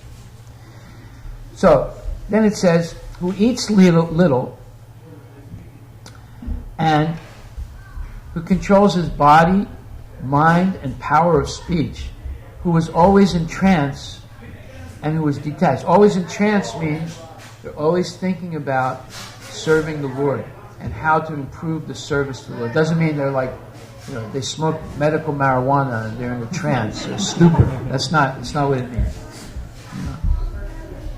So, then it says, who eats little and who controls his body, mind, and power of speech, who is always in trance and who is detached. Always in trance means they're always thinking about serving the Lord and how to improve the service to the Lord. Doesn't mean they're like, they smoke medical marijuana and they're in a trance. They're stupid. That's not what it means.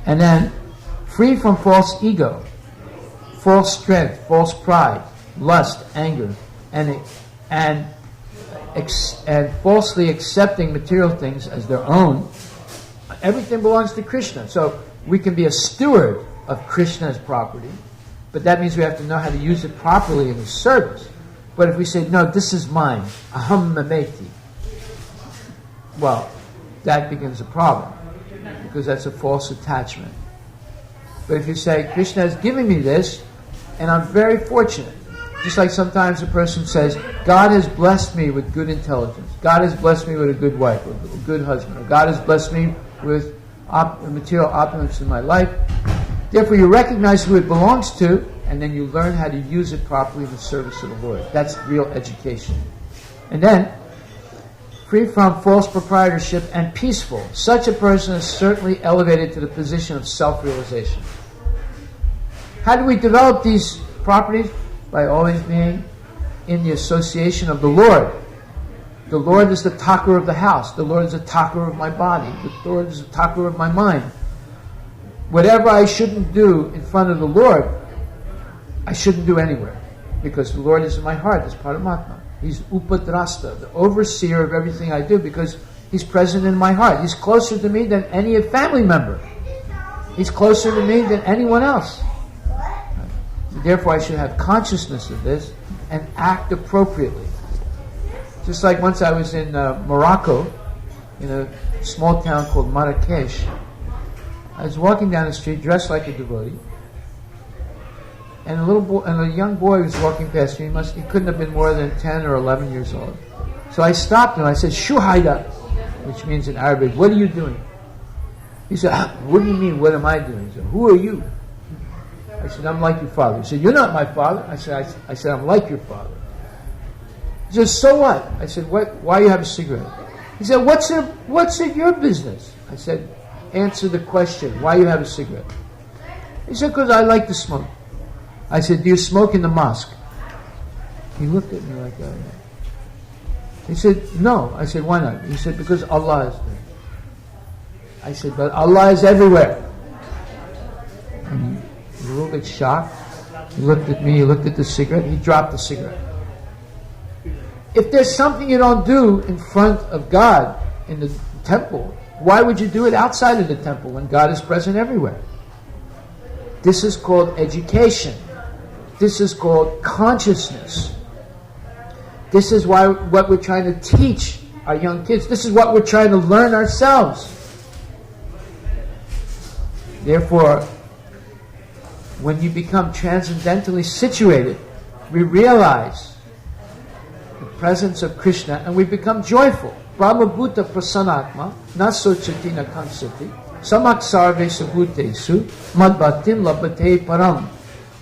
And then, free from false ego, false strength, false pride, lust, anger, and falsely accepting material things as their own. Everything belongs to Krishna. So we can be a steward of Krishna's property, but that means we have to know how to use it properly in His service. But if we say, "No, this is mine, aham mameti," well, that becomes a problem, because that's a false attachment. But if you say, "Krishna has given me this, and I'm very fortunate," just like sometimes a person says, "God has blessed me with good intelligence. God has blessed me with a good wife, or a good husband, or God has blessed me with material opulence in my life." Therefore, you recognize who it belongs to, and then you learn how to use it properly in the service of the Lord. That's real education. And then, free from false proprietorship and peaceful. Such a person is certainly elevated to the position of self-realization. How do we develop these properties? By always being in the association of the Lord. The Lord is the talker of the house. The Lord is the talker of my body. The Lord is the talker of my mind. Whatever I shouldn't do in front of the Lord, I shouldn't do anywhere. Because the Lord is in my heart, is Paramatma. He's Rasta, the overseer of everything I do, because He's present in my heart. He's closer to me than any family member. He's closer to me than anyone else. So therefore, I should have consciousness of this and act appropriately. Just like once I was in Morocco, in a small town called Marrakesh. I was walking down the street dressed like a devotee, and a young boy was walking past me. He couldn't have been more than 10 or 11 years old. So I stopped him. I said, "Shuhaida," which means in Arabic, "What are you doing?" He said, "What do you mean, what am I doing?" He said, "Who are you?" I said, "I'm like your father." He said, "You're not my father." I said, "I'm like your father." He said, "So what?" I said, "Why you have a cigarette?" He said, "What's it your business?" I said, "Answer the question. Why you have a cigarette?" He said, "Because I like to smoke." I said, "Do you smoke in the mosque?" He looked at me like that. He said, "No." I said, "Why not?" He said, "Because Allah is there." I said, "But Allah is everywhere." And he was a little bit shocked. He looked at me, he looked at the cigarette, he dropped the cigarette. If there's something you don't do in front of God in the temple, why would you do it outside of the temple when God is present everywhere? This is called education. This is called consciousness. This is what we're trying to teach our young kids. This is what we're trying to learn ourselves. Therefore, when you become transcendentally situated, we realize the presence of Krishna and we become joyful. Brahma Bhuta Prasanatma, Nasochati Nakansati, Samak Sarve Sabhutesu, Madbhatim Labhate Param.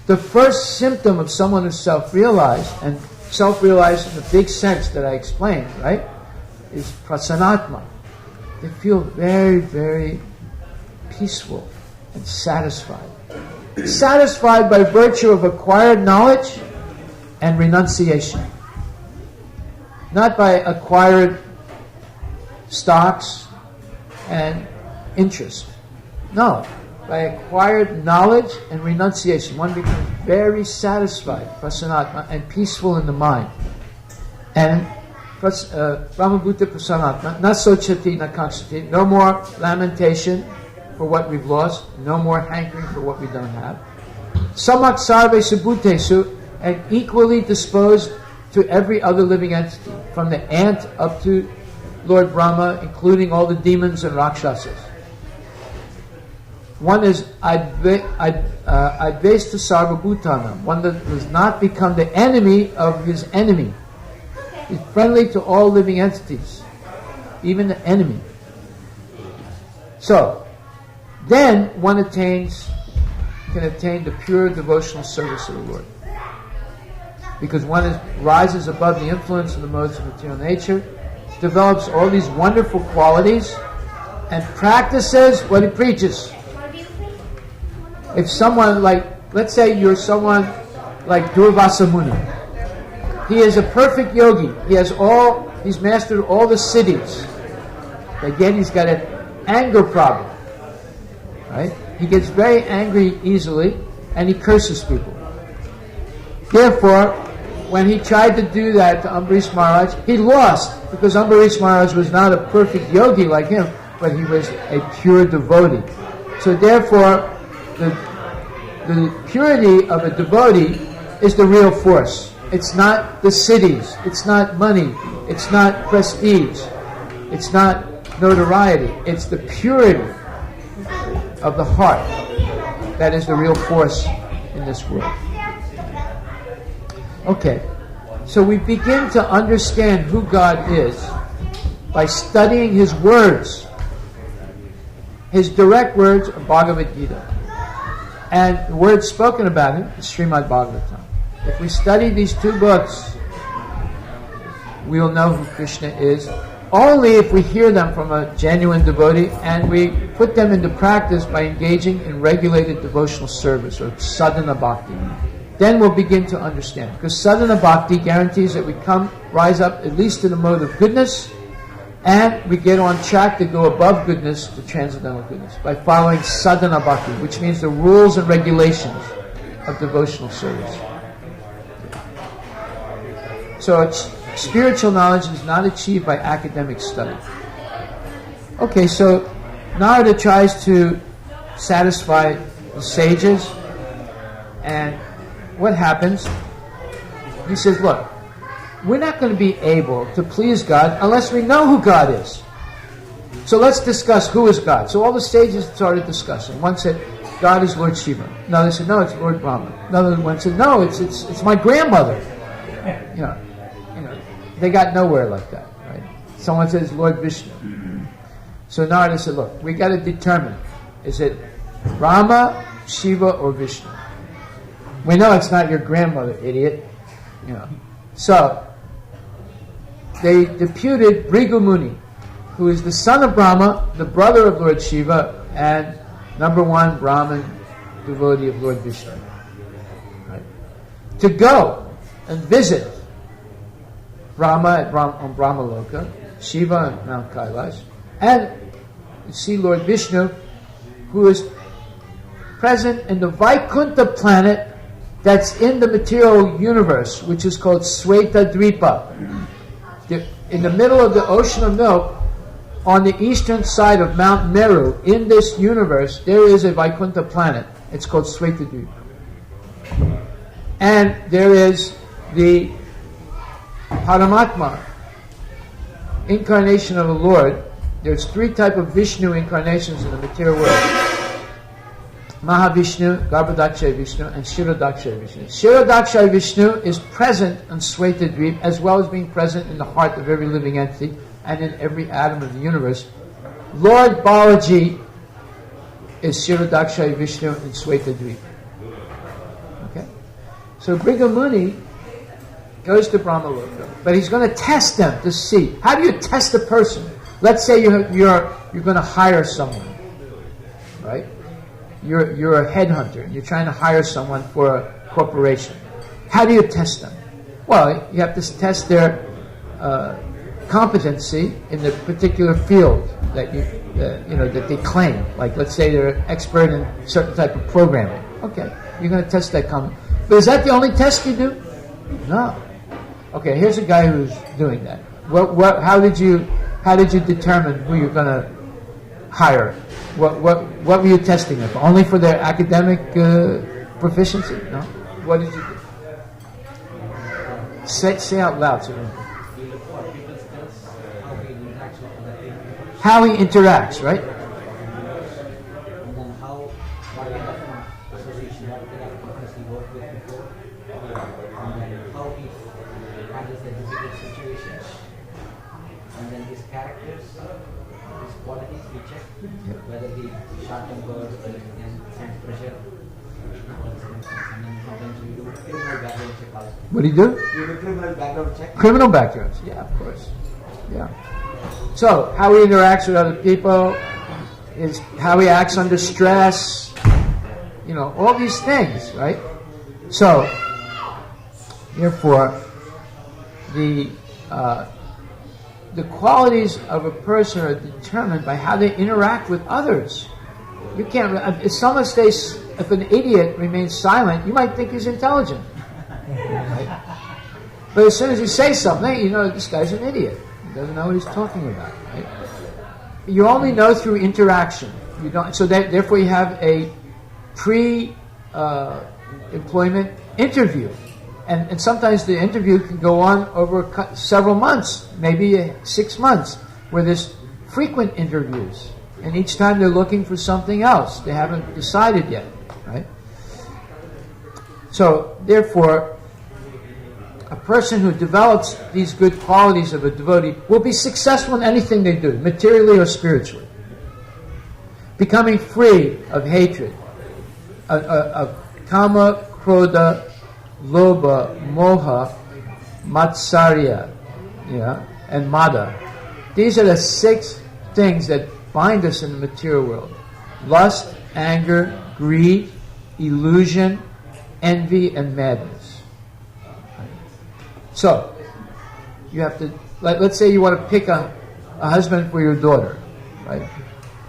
The first symptom of someone who's self-realized, and self-realized in the big sense that I explained, right, is prasanatma. They feel very, very peaceful and satisfied. Satisfied by virtue of acquired knowledge and renunciation. Not by acquired stocks and interest. No. By acquired knowledge and renunciation. One becomes very satisfied, prasanatma, and peaceful in the mind. And Brahmabhuta prasanatma, nasochati nakansati, no more lamentation for what we've lost, no more hankering for what we don't have. Samak sarve subhutesu, and equally disposed to every other living entity, from the ant up to Lord Brahma, including all the demons and rakshasas. One is advaita sarvabhutanam, one that does not become the enemy of his enemy. He's friendly to all living entities, even the enemy. So, then one can attain the pure devotional service of the Lord. Because one rises above the influence of the modes of material nature, develops all these wonderful qualities, and practices what he preaches. If someone let's say you're someone like Durvasa Muni. He is a perfect yogi. He's mastered all the siddhis. Again, he's got an anger problem. Right? He gets very angry easily, and he curses people. Therefore, when he tried to do that to Ambarish Maharaj, he lost, because Ambarish Maharaj was not a perfect yogi like him, but he was a pure devotee. So therefore, the purity of a devotee is the real force. It's not the cities, it's not money, it's not prestige, it's not notoriety, it's the purity of the heart that is the real force in this world. Okay, so we begin to understand who God is by studying His words. His direct words are Bhagavad-Gita. And the words spoken about Him is Srimad Bhagavatam. If we study these two books, we will know who Krishna is only if we hear them from a genuine devotee and we put them into practice by engaging in regulated devotional service or sadhana bhakti. Then we'll begin to understand. Because sadhana bhakti guarantees that we rise up at least to the mode of goodness, and we get on track to go above goodness to transcendental goodness by following sadhana bhakti, which means the rules and regulations of devotional service. So spiritual knowledge is not achieved by academic study. Okay, so Narada tries to satisfy the sages, and what happens? He says, look, we're not going to be able to please God unless we know who God is. So let's discuss who is God. So all the sages started discussing. One said, God is Lord Shiva. Another said, no, it's Lord Brahma. Another one said, no, it's my grandmother. You know, they got nowhere like that, right? Someone says Lord Vishnu. So Narada said, look, we got to determine, is it Rama, Shiva, or Vishnu? We know it's not your grandmother, idiot. You know. So they deputed Bhrigu Muni, who is the son of Brahma, the brother of Lord Shiva, and number one Brahmin devotee of Lord Vishnu, right? To go and visit Brahma on Brahmaloka, Shiva on Mount Kailash, and see Lord Vishnu, who is present in the Vaikuntha planet that's in the material universe, which is called Sweta Dwipa. In the middle of the ocean of milk, on the eastern side of Mount Meru, in this universe, there is a Vaikuntha planet. It's called Sweta Dwipa. And there is the Paramatma, incarnation of the Lord. There's three types of Vishnu incarnations in the material world. Mahavishnu, Garbhodakshay Vishnu, and Shirodakshay Vishnu. Shirodakshay Vishnu is present on Sweta Dweep, as well as being present in the heart of every living entity and in every atom of the universe. Lord Balaji is Shirodakshay Vishnu in Sweta Dweep. Okay? So Bhrigu Muni goes to Brahmaloka, but he's going to test them to see. How do you test a person? Let's say you're going to hire someone, right? You're a headhunter and you're trying to hire someone for a corporation. How do you test them? Well, you have to test their competency in the particular field that that they claim. Like, let's say they're an expert in a certain type of programming. Okay, you're going to test that competence. But is that the only test you do? No. Okay, here's a guy who's doing that. How did you determine who you're going to hire? What were you testing them for? Only for their academic proficiency? No. What did you do? Say out loud. So how he interacts, right? Whether the short-term goals and sense pressure, and then sometimes we do criminal background check also. What do you do? We do criminal background check. Criminal backgrounds, yeah, of course. Yeah. So, how he interacts with other people, is how he acts under stress, all these things, right? So, therefore, the qualities of a person are determined by how they interact with others. You can't. If an idiot remains silent, you might think he's intelligent. Right? But as soon as you say something, you know this guy's an idiot. He doesn't know what he's talking about. Right? You only know through interaction. You don't. So therefore, you have a pre-employment interview. And sometimes the interview can go on over several months, maybe 6 months, where there's frequent interviews. And each time they're looking for something else. They haven't decided yet, right? So, therefore, a person who develops these good qualities of a devotee will be successful in anything they do, materially or spiritually. Becoming free of hatred, of kama, krodha, Lobha, Moha, Matsarya, and Mada. These are the 6 things that bind us in the material world. Lust, anger, greed, illusion, envy, and madness. So, you have to, let's say you want to pick a husband for your daughter, right?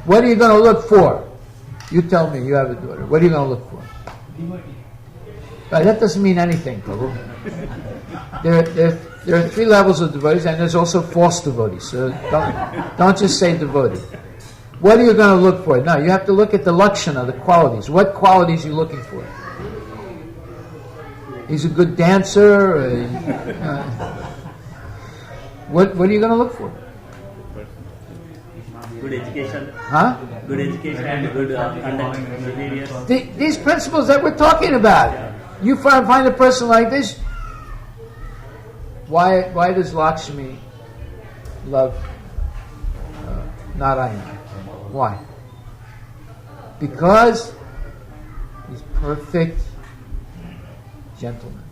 What are you going to look for? You tell me, you have a daughter. What are you going to look for? Right, that doesn't mean anything, Prabhu. There are 3 levels of devotees, and there's also false devotees. So don't just say devotee. What are you going to look for? No, you have to look at the lakshana, the qualities. What qualities are you looking for? He's a good dancer. What are you going to look for? Good education. Huh? Good education and good conduct. These principles that we're talking about. You find a person like this. Why does Lakshmi love Narayana? Why? Because he's perfect gentleman.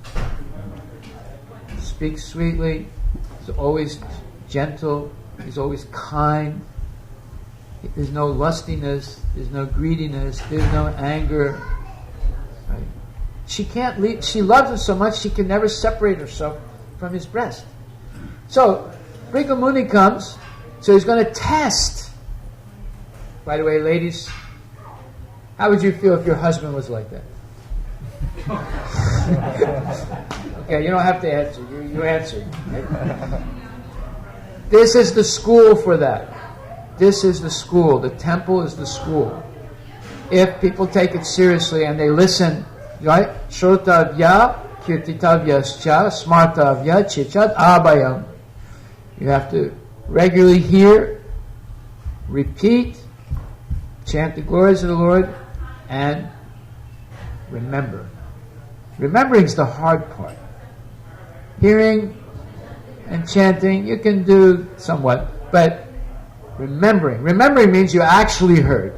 Speaks sweetly. He's always gentle. He's always kind. There's no lustiness. There's no greediness. There's no anger. Right? She can't leave. She loves him so much she can never separate herself from his breast. So, Bhrigu Muni comes. So he's going to test. By the way, ladies, how would you feel if your husband was like that? Okay, you don't have to answer. You answer. Right? This is the school for that. This is the school. The temple is the school. If people take it seriously and they listen, right? Shrotavya, kirtitavyascha, smartavya, chichat abhayam. You have to regularly hear, repeat, chant the glories of the Lord, and remember. Remembering is the hard part. Hearing and chanting, you can do somewhat, but remembering means you actually heard.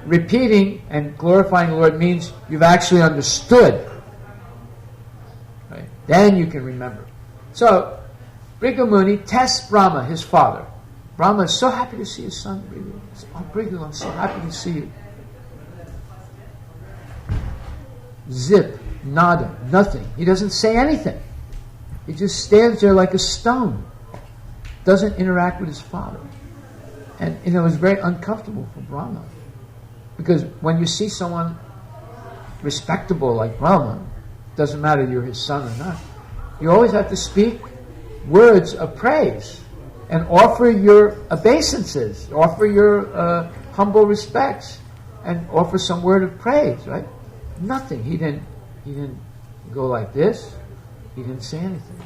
Repeating and glorifying the Lord means you've actually understood. Right? Then you can remember. So, Bhrigu Muni tests Brahma, his father. Brahma is so happy to see his son, Bhrigu. Oh, Bhrigu, I'm so happy to see you. Zip, nada, nothing. He doesn't say anything. He just stands there like a stone. Doesn't interact with his father. And it was very uncomfortable for Brahma. Because when you see someone respectable like Brahma, doesn't matter you're his son or not, you always have to speak words of praise and offer your obeisances, offer your humble respects, and offer some word of praise, right? Nothing. He didn't go like this. He didn't say anything.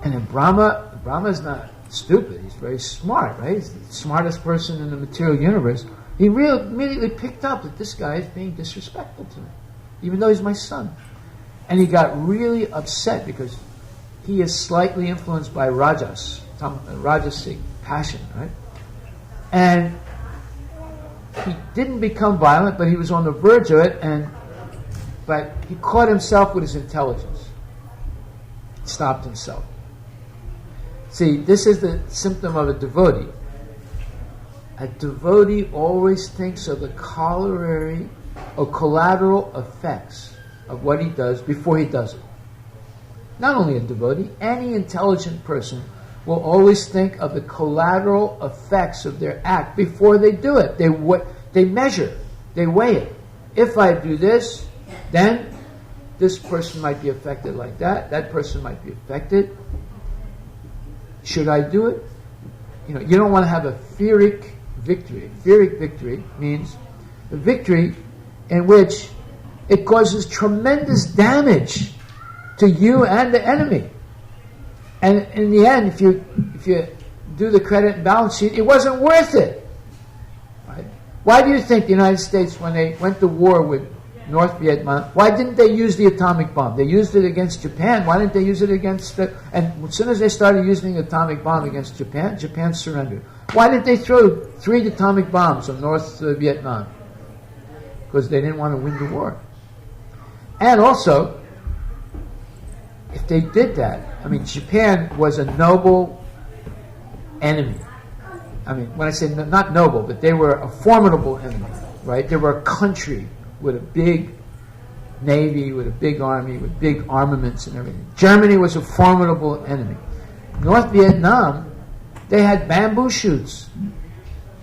And then Brahma's not stupid. He's very smart, right? He's the smartest person in the material universe. He immediately picked up that this guy is being disrespectful to me, even though he's my son. And he got really upset because he is slightly influenced by rajasic passion, right? And he didn't become violent, but he was on the verge of it, but he caught himself with his intelligence. Stopped himself. See, this is the symptom of a devotee. A devotee always thinks of the corollary or collateral effects of what he does before he does it. Not only a devotee, any intelligent person will always think of the collateral effects of their act before they do it. They measure, they weigh it. If I do this, then this person might be affected like that. That person might be affected. Should I do it? You don't want to have a Pyrrhic victory. Pyrrhic victory means a victory in which it causes tremendous damage to you and the enemy. And in the end, if you do the credit and balance sheet, it wasn't worth it. Right? Why do you think the United States, when they went to war with North Vietnam, why didn't they use the atomic bomb? They used it against Japan. Why didn't they use it against... And as soon as they started using the atomic bomb against Japan, Japan surrendered. Why didn't they throw 3 atomic bombs on North Vietnam? Because they didn't want to win the war. And also, if they did that, Japan was a noble enemy. I mean, when I say not noble, but they were a formidable enemy, right? They were a country with a big navy, with a big army, with big armaments and everything. Germany was a formidable enemy. North Vietnam, they had bamboo shoots.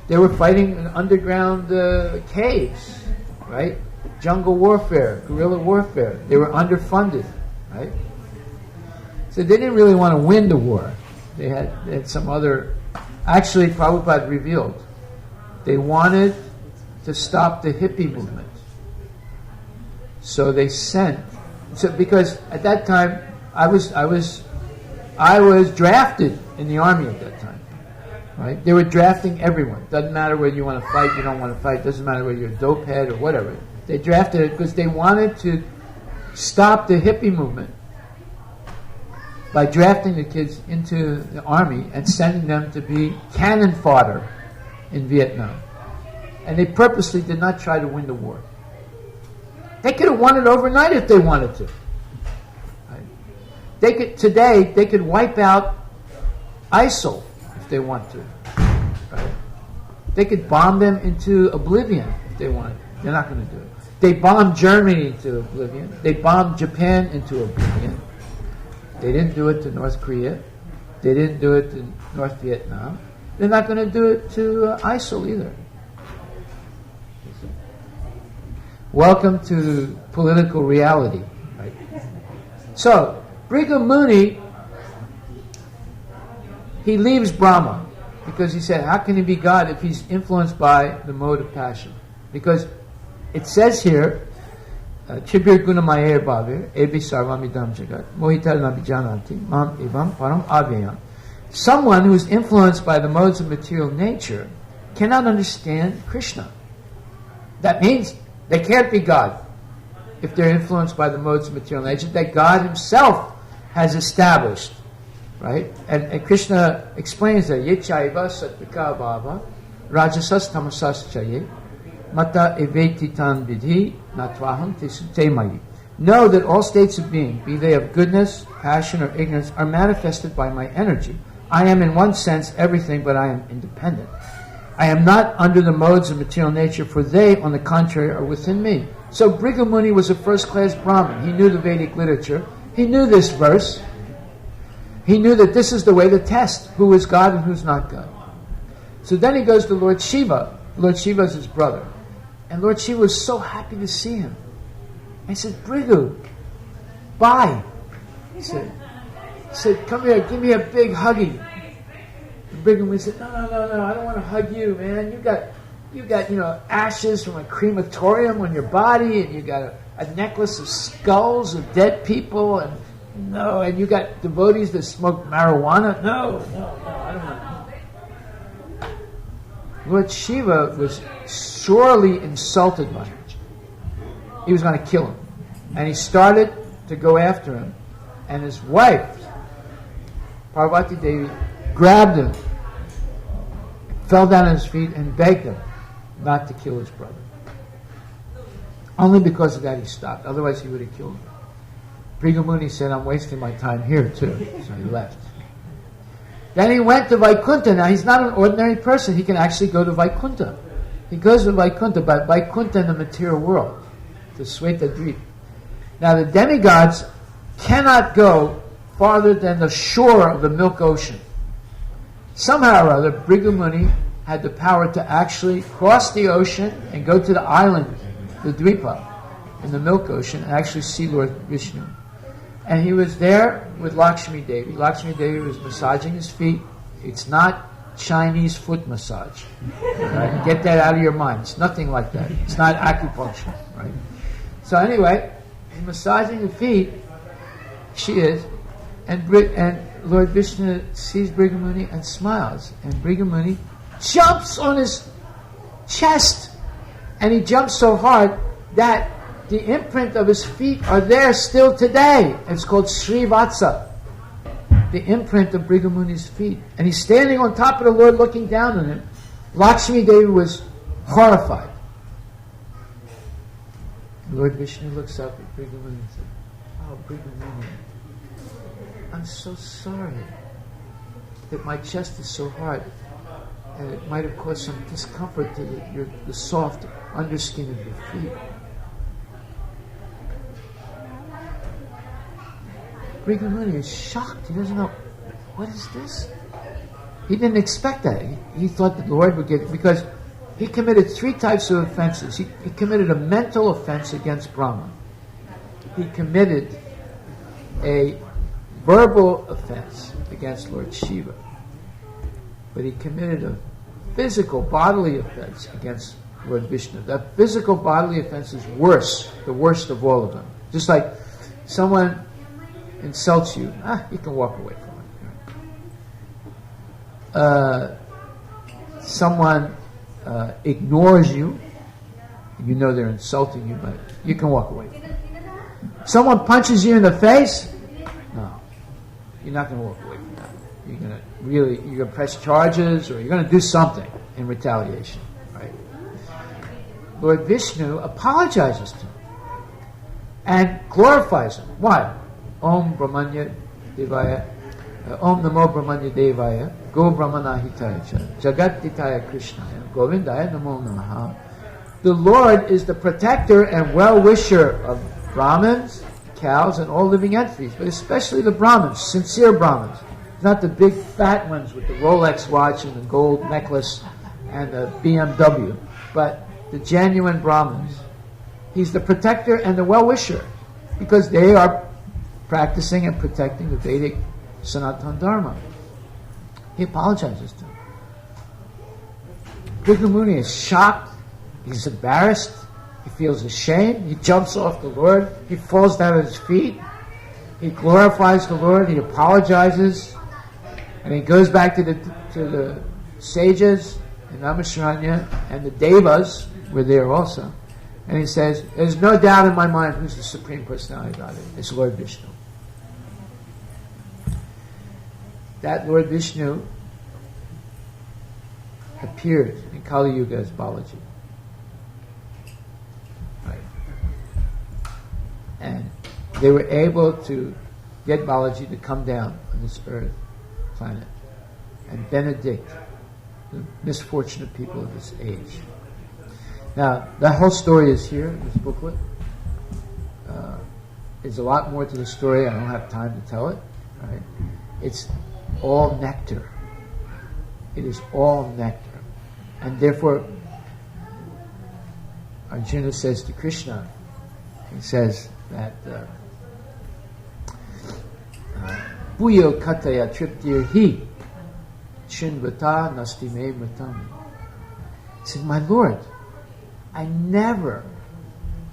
They were fighting in underground caves, right? Jungle warfare, guerrilla warfare. They were underfunded, right? So they didn't really want to win the war. They had some other... Actually, Prabhupada revealed they wanted to stop the hippie movement. So they sent... because at that time, I was drafted in the army at that time. Right? They were drafting everyone. Doesn't matter whether you want to fight, you don't want to fight. Doesn't matter whether you're a dope head or whatever. They drafted it because they wanted to stop the hippie movement by drafting the kids into the army and sending them to be cannon fodder in Vietnam. And they purposely did not try to win the war. They could have won it overnight if they wanted to. Right? Today, they could wipe out ISIL if they want to. Right? They could bomb them into oblivion if they wanted. They're not going to do it. They bombed Germany into oblivion. They bombed Japan into oblivion. They didn't do it to North Korea. They didn't do it to North Vietnam. They're not going to do it to ISIL either. Welcome to political reality. Right? So, Brigham Muni, he leaves Brahma because he said, how can he be God if he's influenced by the mode of passion? Because it says here, Chibir Gunamayer Bhavir, Ebi Sarvamidam Jagat, Mohitar Nabijananti, Mam Evam Param Avyayam. Someone who is influenced by the modes of material nature cannot understand Krishna. That means they can't be God if they're influenced by the modes of material nature that God himself has established. Right? And Krishna explains that Yechaiva Satvika Bhava Rajasas Tamasas Chaye Mata Evetitan Vidhi Natvaham Tisutemayi. Know that all states of being, be they of goodness, passion, or ignorance, are manifested by my energy. I am in one sense everything, but I am independent. I am not under the modes of material nature, for they, on the contrary, are within me. So Brigham Muni was a first-class Brahmin. He knew the Vedic literature. He knew this verse. He knew that this is the way to test who is God and who's not God. So then he goes to Lord Shiva. Lord Shiva is his brother. And Lord Shiva was so happy to see him. And he said, Brigu, bye. He said, come here, give me a big huggy. And Brigham Muni said, no, I don't want to hug you, man. You got ashes from a crematorium on your body, and you got a necklace of skulls of dead people, and you got devotees that smoke marijuana. No, I don't want to. Lord Shiva was sorely insulted by him. He was going to kill him. And he started to go after him. And his wife, Parvati Devi, grabbed him, fell down at his feet, and begged him not to kill his brother. Only because of that he stopped. Otherwise he would have killed him. Brigham Muni said, I'm wasting my time here too. So he left. Then he went to Vaikuntha. Now he's not an ordinary person. He can actually go to Vaikuntha. He goes to Vaikuntha, but Vaikuntha in the material world, to Svetadvip. Now the demigods cannot go farther than the shore of the Milk Ocean. Somehow or other, Brigham Muni had the power to actually cross the ocean and go to the island, the Dwipa, in the Milk Ocean, and actually see Lord Vishnu. And he was there with Lakshmi Devi. Lakshmi Devi was massaging his feet. It's not Chinese foot massage. Right? Get that out of your mind. It's nothing like that. It's not acupuncture. Right? So anyway, he's massaging the feet. She is. And Lord Vishnu sees Brigham Muni and smiles. And Brigham Muni jumps on his chest. And he jumps so hard that the imprint of his feet are there still today. It's called Srivatsa. The imprint of Brigham Muni's feet. And he's standing on top of the Lord looking down on him. Lakshmi Devi was horrified. Lord Vishnu looks up at Brigham Muni and says, oh, Brigham Muni, I'm so sorry. that my chest is so hard, and it might have caused some discomfort to the soft underskin of your feet. Brighamuni is shocked. He doesn't know, what is this? He didn't expect that. He thought the Lord would get, because he committed 3 types of offenses. He committed a mental offense against Brahma. He committed a verbal offense against Lord Shiva. But he committed a physical, bodily offense against Lord Vishnu. That physical, bodily offense is worse, the worst of all of them. Just like someone insults you, you can walk away from it. Someone ignores you, you know they're insulting you, but you can walk away from it. Someone punches you in the face, no, you're not going to walk away from that. You're going to press charges, or you're going to do something in retaliation, right? Lord Vishnu apologizes to him and glorifies him. Why? Om Brahmanya Devaya, Om Namo Brahmanya Devaya, Go Brahmana Hitaya Cha, Jagat Ditaya Krishnaya, Govindaya Namo Namaha. The Lord is the protector and well-wisher of Brahmins, cows, and all living entities, but especially the Brahmins, sincere Brahmins. Not the big fat ones with the Rolex watch and the gold necklace and the BMW, but the genuine Brahmins. He's the protector and the well-wisher, because they are practicing and protecting the Vedic Sanatana Dharma. He apologizes to him. Brighamuni is shocked. He's embarrassed. He feels ashamed. He jumps off the Lord. He falls down at his feet. He glorifies the Lord. He apologizes. And he goes back to the sages in Namaskharanya, and the Devas were there also. And he says, there's no doubt in my mind who's the Supreme Personality of Godhead. It's Lord Vishnu. That Lord Vishnu appeared in Kali Yuga as Balaji. Right. And they were able to get Balaji to come down on this earth, planet, and benedict the misfortunate people of this age. Now, that whole story is here in this booklet. There's a lot more to the story. I don't have time to tell it. Right? It's all nectar. It is all nectar. And therefore, Arjuna says to Krishna, he says that Bhuyo kataya triptir hi chinvata nastime mritam. He said, my Lord, I never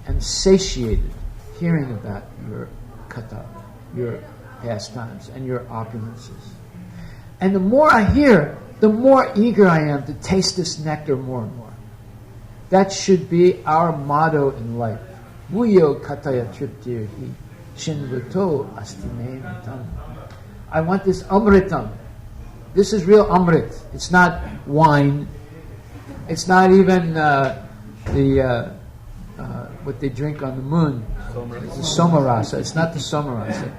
am satiated hearing about your kata, your pastimes, and your opulences. And the more I hear, the more eager I am to taste this nectar more and more. That should be our motto in life. Bhuyo kataya triptir hi chinvato astime mritam. I want this amritam. This is real amrit. It's not wine. It's not even what they drink on the moon. It's the somarasa. It's not the somarasa.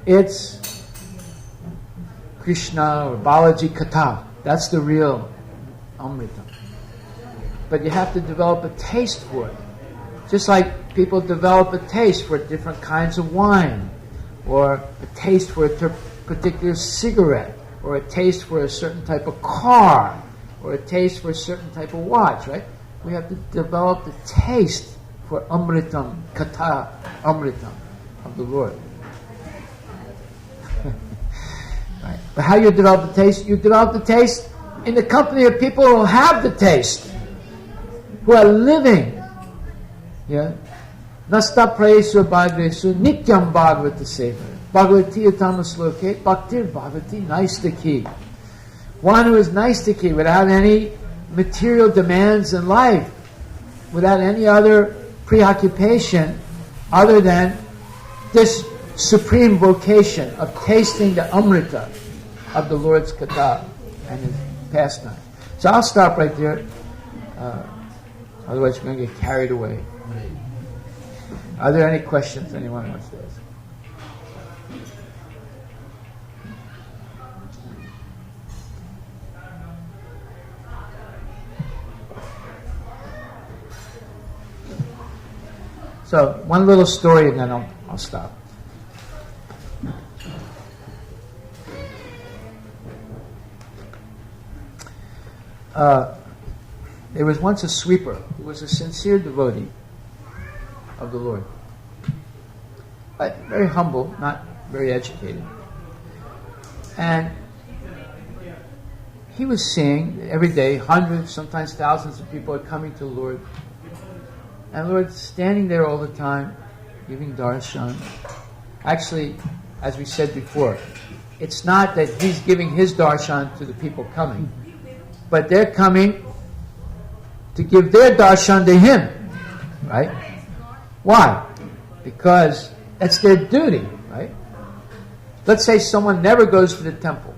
It's Krishna or Balaji Katha. That's the real amritam. But you have to develop a taste for it. Just like people develop a taste for different kinds of wine, or a taste for a particular cigarette, or a taste for a certain type of car, or a taste for a certain type of watch, right? We have to develop the taste for amritam, kata amritam of the Lord. Right. But how you develop the taste? You develop the taste in the company of people who have the taste, who are living. Yeah? Nasta prayesu bhagresu nityam bhagavata seva. Bhagavati atamasloke bhaktir bhagavati naistaki. One who is naistaki, without any material demands in life, without any other preoccupation other than this supreme vocation of tasting the amrita of the Lord's kata and his pastime. So I'll stop right there. Otherwise, we're going to get carried away. Are there any questions anyone wants to ask? So, one little story and then I'll stop. There was once a sweeper who was a sincere devotee of the Lord. But very humble, not very educated. And he was seeing every day hundreds, sometimes thousands of people are coming to the Lord. And the Lord's standing there all the time, giving darshan. Actually, as we said before, it's not that he's giving his darshan to the people coming, but they're coming to give their darshan to him. Right? Why? Because that's their duty, right? Let's say someone never goes to the temple.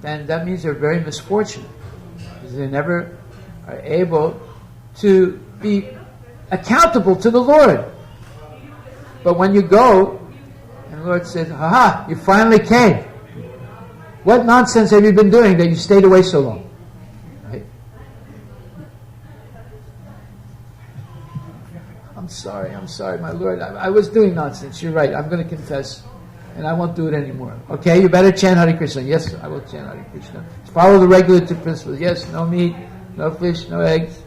Then that means they're very misfortunate, because they never are able to be accountable to the Lord. But when you go, and the Lord says, "Aha, you finally came. What nonsense have you been doing that you stayed away so long?" Right? I'm sorry, my Lord. I was doing nonsense. You're right. I'm going to confess. And I won't do it anymore. Okay, you better chant Hare Krishna. Yes, I will chant Hare Krishna. Follow the regulative principles. Yes, no meat, no fish, no eggs,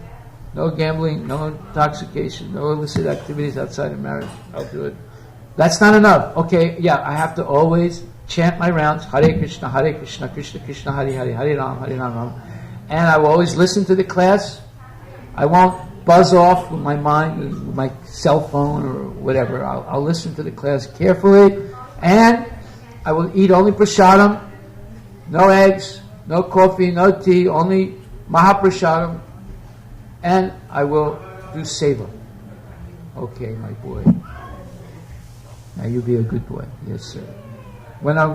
no gambling, no intoxication, no illicit activities outside of marriage. I'll do it. That's not enough. Okay, yeah, I have to always chant my rounds. Hare Krishna, Krishna Krishna, Hare Hare, Hare Ram, Ram. And I will always listen to the class. I won't buzz off with my mind, with my cell phone or whatever. I'll listen to the class carefully. And I will eat only prasadam, no eggs, no coffee, no tea, only mahaprasadam, and I will do seva. Okay, my boy. Now you be a good boy. Yes, sir. When am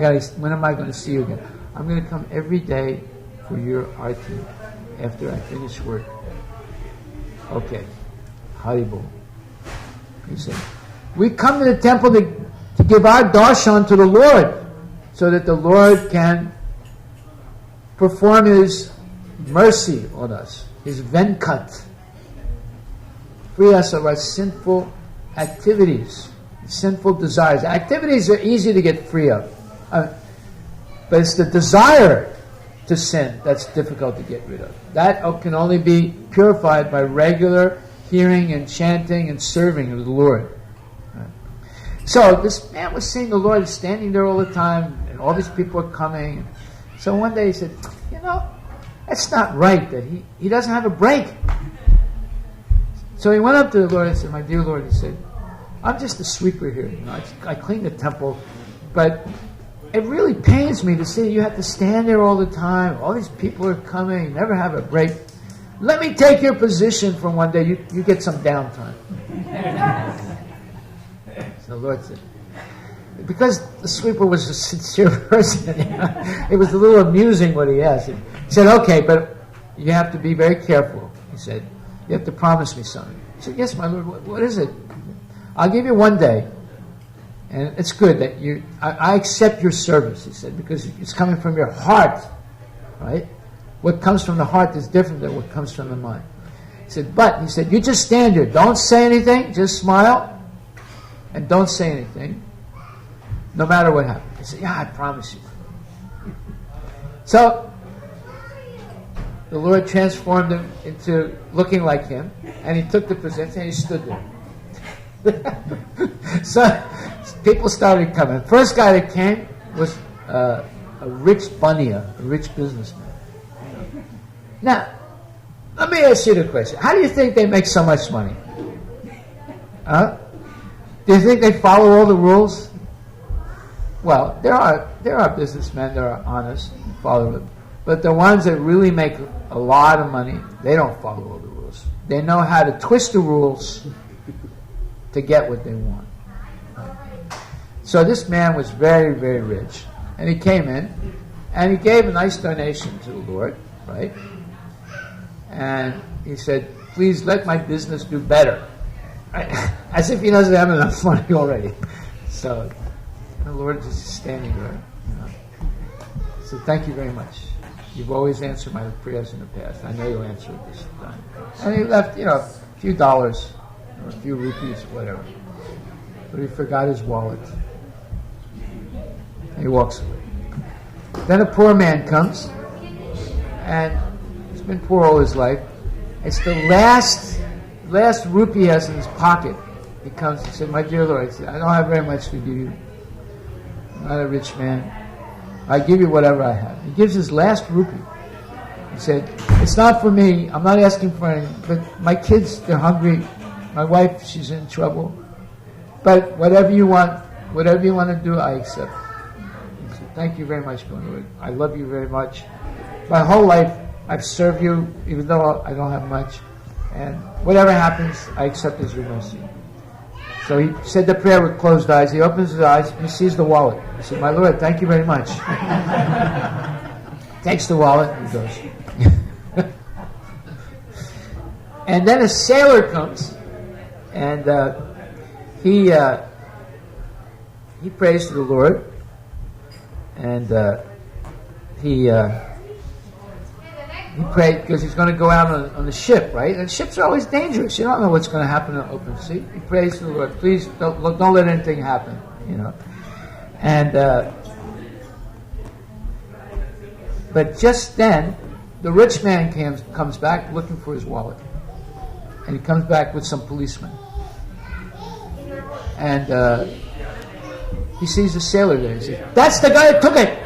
I going to see you again? I'm going to come every day for your arti after I finish work. Okay. Haribol. He said, we come to the temple to give our darshan to the Lord, so that the Lord can perform His mercy on us, His venkat, free us of our sinful activities, sinful desires. Activities are easy to get free of, but it's the desire to sin that's difficult to get rid of. That can only be purified by regular hearing and chanting and serving of the Lord. So this man was seeing the Lord standing there all the time, and all these people are coming. So one day he said, that's not right that he doesn't have a break. So he went up to the Lord and said, my dear Lord, he said, I'm just a sweeper here. I clean the temple, but it really pains me to see you have to stand there all the time. All these people are coming, you never have a break. Let me take your position for one day. You get some downtime. So the Lord said, because the sweeper was a sincere person, it was a little amusing what he asked. He said, okay, but you have to be very careful. He said, you have to promise me something. He said, yes, my Lord, what is it? I'll give you one day. And it's good that I accept your service, he said, because it's coming from your heart, right? What comes from the heart is different than what comes from the mind. He said, you just stand here. Don't say anything, just smile. And don't say anything, no matter what happens. He said, yeah, I promise you. So, the Lord transformed him into looking like him, and he took the position and he stood there. So, people started coming. First guy that came was a rich bania, a rich businessman. Now, let me ask you the question. How do you think they make so much money? Huh? Do you think they follow all the rules? Well, there are businessmen that are honest and follow them. But the ones that really make a lot of money, they don't follow all the rules. They know how to twist the rules to get what they want. So this man was very, very rich. And he came in, and he gave a nice donation to the Lord, right? And he said, please let my business do better. As if he doesn't have enough money already. So the Lord is standing there. So thank you very much. You've always answered my prayers in the past. I know you'll answer it this time. And he left, a few dollars or a few rupees, whatever. But he forgot his wallet. And he walks away. Then a poor man comes, and he's been poor all his life. It's the last rupee he has in his pocket. He comes and said, "My dear Lord," I said, "I don't have very much to give you. I'm not a rich man. I give you whatever I have." He gives his last rupee. He said, "It's not for me. I'm not asking for anything. But my kids, they're hungry. My wife, she's in trouble. But whatever you want to do, I accept." He said, "Thank you very much, Bona. I love you very much. My whole life, I've served you, even though I don't have much. And whatever happens, I accept as your mercy." So he said the prayer with closed eyes. He opens his eyes. He sees the wallet. He said, "My Lord, thank you very much." Takes the wallet and goes. And then a sailor comes, and he prays to the Lord, and he prayed because he's going to go out on the ship, right? And ships are always dangerous. You don't know what's going to happen in the open sea. He prays to the Lord, "Please don't let anything happen," you know. And but just then, the rich man comes back looking for his wallet, and he comes back with some policemen, and he sees the sailor there. He says, "That's the guy that took it."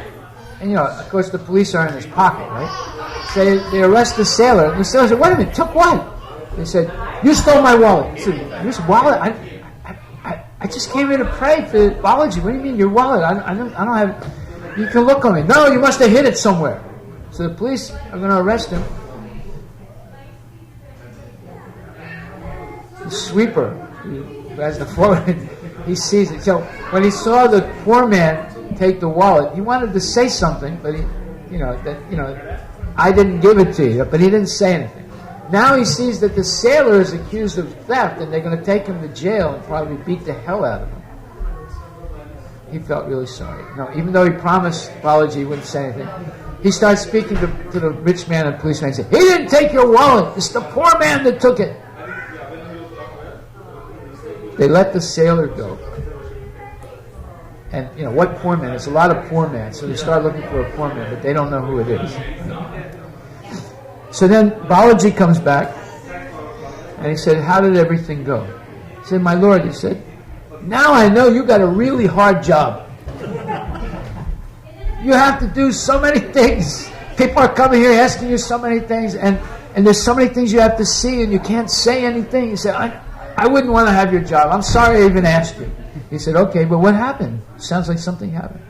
And of course, the police are in his pocket, right? So they arrest the sailor, and the sailor said, "Wait a minute, took what?" They said, "You stole my wallet." He said, "Your wallet? I just came here to pray for Balaji. What do you mean, your wallet? I don't have. You can look on me. No, you must have hid it somewhere." So the police are going to arrest him. The sweeper, who has the forehead, he sees it. So when he saw the poor man take the wallet, he wanted to say something, but I didn't give it to you, but he didn't say anything. Now he sees that the sailor is accused of theft, and they're going to take him to jail and probably beat the hell out of him. He felt really sorry. Even though he promised Balaji he wouldn't say anything, he starts speaking to the rich man and policeman. He said, "He didn't take your wallet. It's the poor man that took it." They let the sailor go. And, what poor man? There's a lot of poor men. So they start looking for a poor man, but they don't know who it is. So then Balaji comes back, and he said, "How did everything go?" He said, "My Lord," he said, "now I know you got a really hard job. You have to do so many things. People are coming here asking you so many things, and there's so many things you have to see, and you can't say anything." He said, I wouldn't want to have your job. I'm sorry I even asked you." He said, "Okay, but what happened? Sounds like something happened."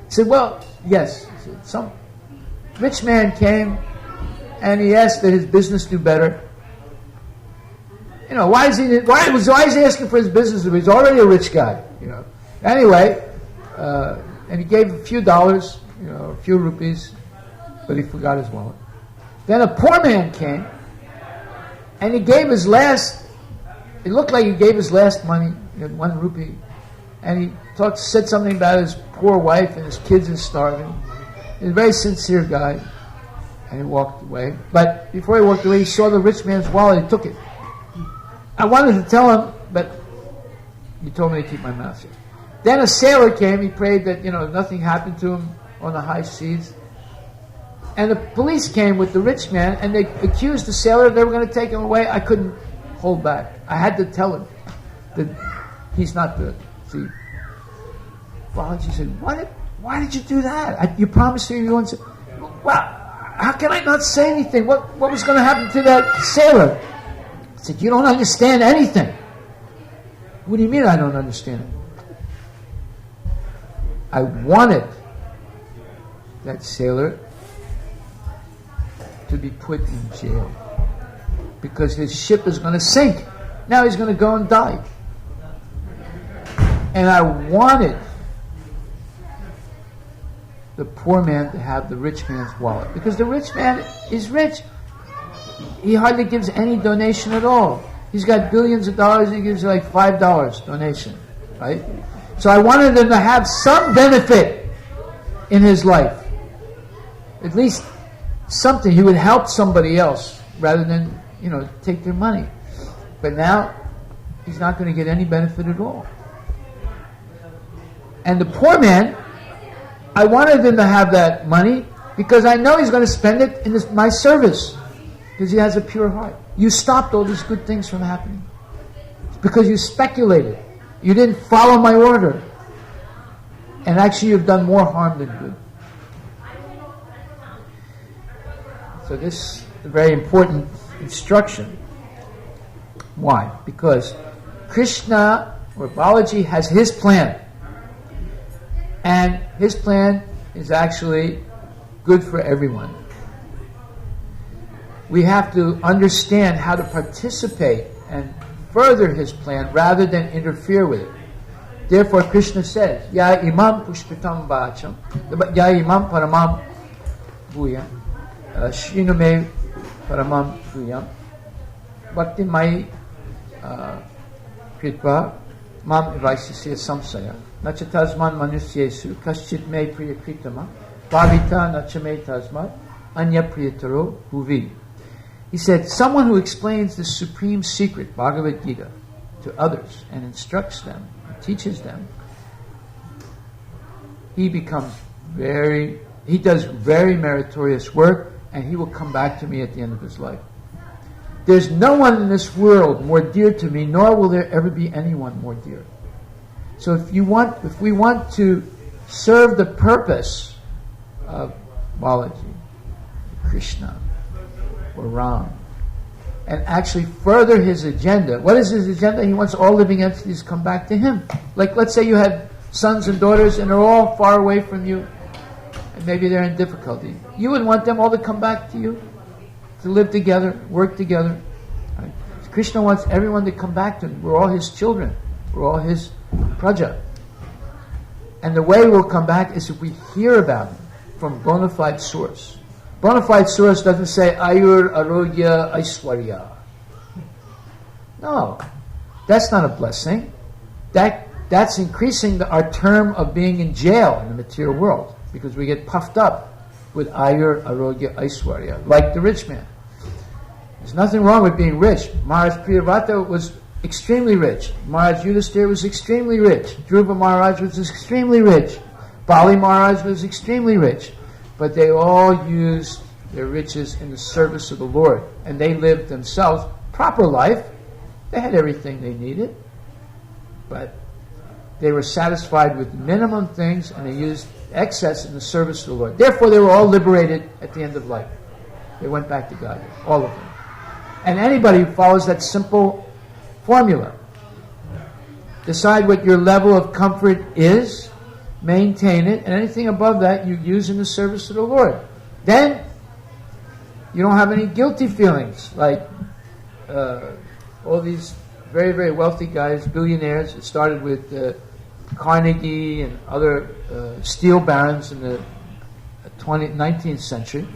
He said, "Well, yes." He said, "Some rich man came, and he asked that his business do better." Why is he asking for his business to do? He's already a rich guy. Anyway, and he gave a few dollars, a few rupees, but he forgot his wallet. Then a poor man came, and he gave his last. It looked like he gave his last money, 1 rupee, and he said something about his poor wife and his kids are starving. He's a very sincere guy, and he walked away. But before he walked away, he saw the rich man's wallet. He took it. I wanted to tell him, but he told me to keep my mouth shut. Then a sailor came. He prayed that nothing happened to him on the high seas. And the police came with the rich man, and they accused the sailor they were going to take him away. I couldn't hold back. I had to tell him that he's not good. See, Balaji said, "Why did you do that? You promised me you wouldn't say." "Well, how can I not say anything? What was going to happen to that sailor?" I said, "You don't understand anything." "What do you mean I don't understand it?" I wanted that sailor to be put in jail because his ship is going to sink. Now he's going to go and die. And I wanted the poor man to have the rich man's wallet, because the rich man is rich. He hardly gives any donation at all. He's got billions of dollars. He gives like $5 donation, right? So I wanted him to have some benefit in his life, at least something. He would help somebody else rather than take their money. But now he's not going to get any benefit at all. And the poor man, I wanted him to have that money because I know he's going to spend it in my service because he has a pure heart. You stopped all these good things from happening. It's because you speculated. You didn't follow my order. And actually you've done more harm than good. So this is a very important instruction. Why? Because Krishna or Balaji has his plan. And his plan is actually good for everyone. We have to understand how to participate and further his plan rather than interfere with it. Therefore Krishna says, Ya imam pushpitam bacham, Ya imam paramam bhuyam, Shrinume paramam bhuyam, Bhakti mai kritva, mam evaisisya samsaya, Nachatasman manusyesu, Kaschit me priyakritama, Bhavita nachame tasmat, Anya priyataro bhuvi. He said, someone who explains the supreme secret, Bhagavad-Gita, to others and instructs them, and teaches them, he does very meritorious work, and he will come back to me at the end of his life. There's no one in this world more dear to me, nor will there ever be anyone more dear. So if we want to serve the purpose of Balaji, Krishna, or Ram, and actually further his agenda. What is his agenda? He wants all living entities to come back to him. Like, let's say you had sons and daughters and they're all far away from you, and maybe they're in difficulty. You would want them all to come back to you, to live together, work together. Right? So Krishna wants everyone to come back to him. We're all his children. We're all his praja. And the way we'll come back is if we hear about him from bona fide source. Bona fide source doesn't say Ayur, Arogya, Aishwarya. No, that's not a blessing. That's increasing our term of being in jail in the material world because we get puffed up with Ayur, Arogya, Aishwarya, like the rich man. There's nothing wrong with being rich. Maharaj Priyavata was extremely rich. Maharaj Yudhisthira was extremely rich. Dhruva Maharaj was extremely rich. Bali Maharaj was extremely rich. But they all used their riches in the service of the Lord. And they lived themselves proper life. They had everything they needed. But they were satisfied with minimum things and they used excess in the service of the Lord. Therefore, they were all liberated at the end of life. They went back to God, all of them. And anybody who follows that simple formula, decide what your level of comfort is, maintain it, and anything above that you use in the service of the Lord. Then you don't have any guilty feelings like all these very, very wealthy guys, billionaires. It started with Carnegie and other steel barons in the 19th century.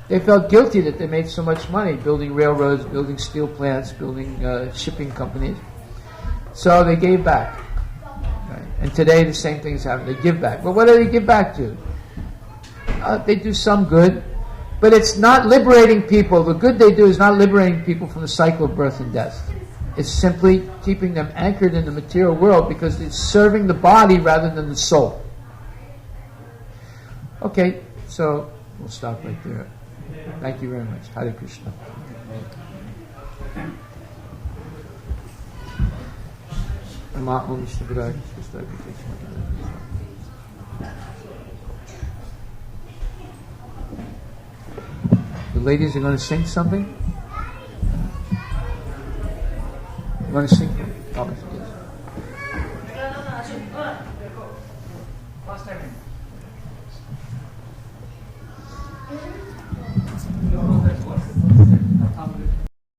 They felt guilty that they made so much money building railroads, building steel plants, building shipping companies. So they gave back. And today the same thing is happening. They give back. But what do they give back to? They do some good. But it's not liberating people. The good they do is not liberating people from the cycle of birth and death. It's simply keeping them anchored in the material world because it's serving the body rather than the soul. Okay, so we'll stop right there. Thank you very much. Hare Krishna. The ladies are going to sing something? You want to sing? Oh, yes. First time.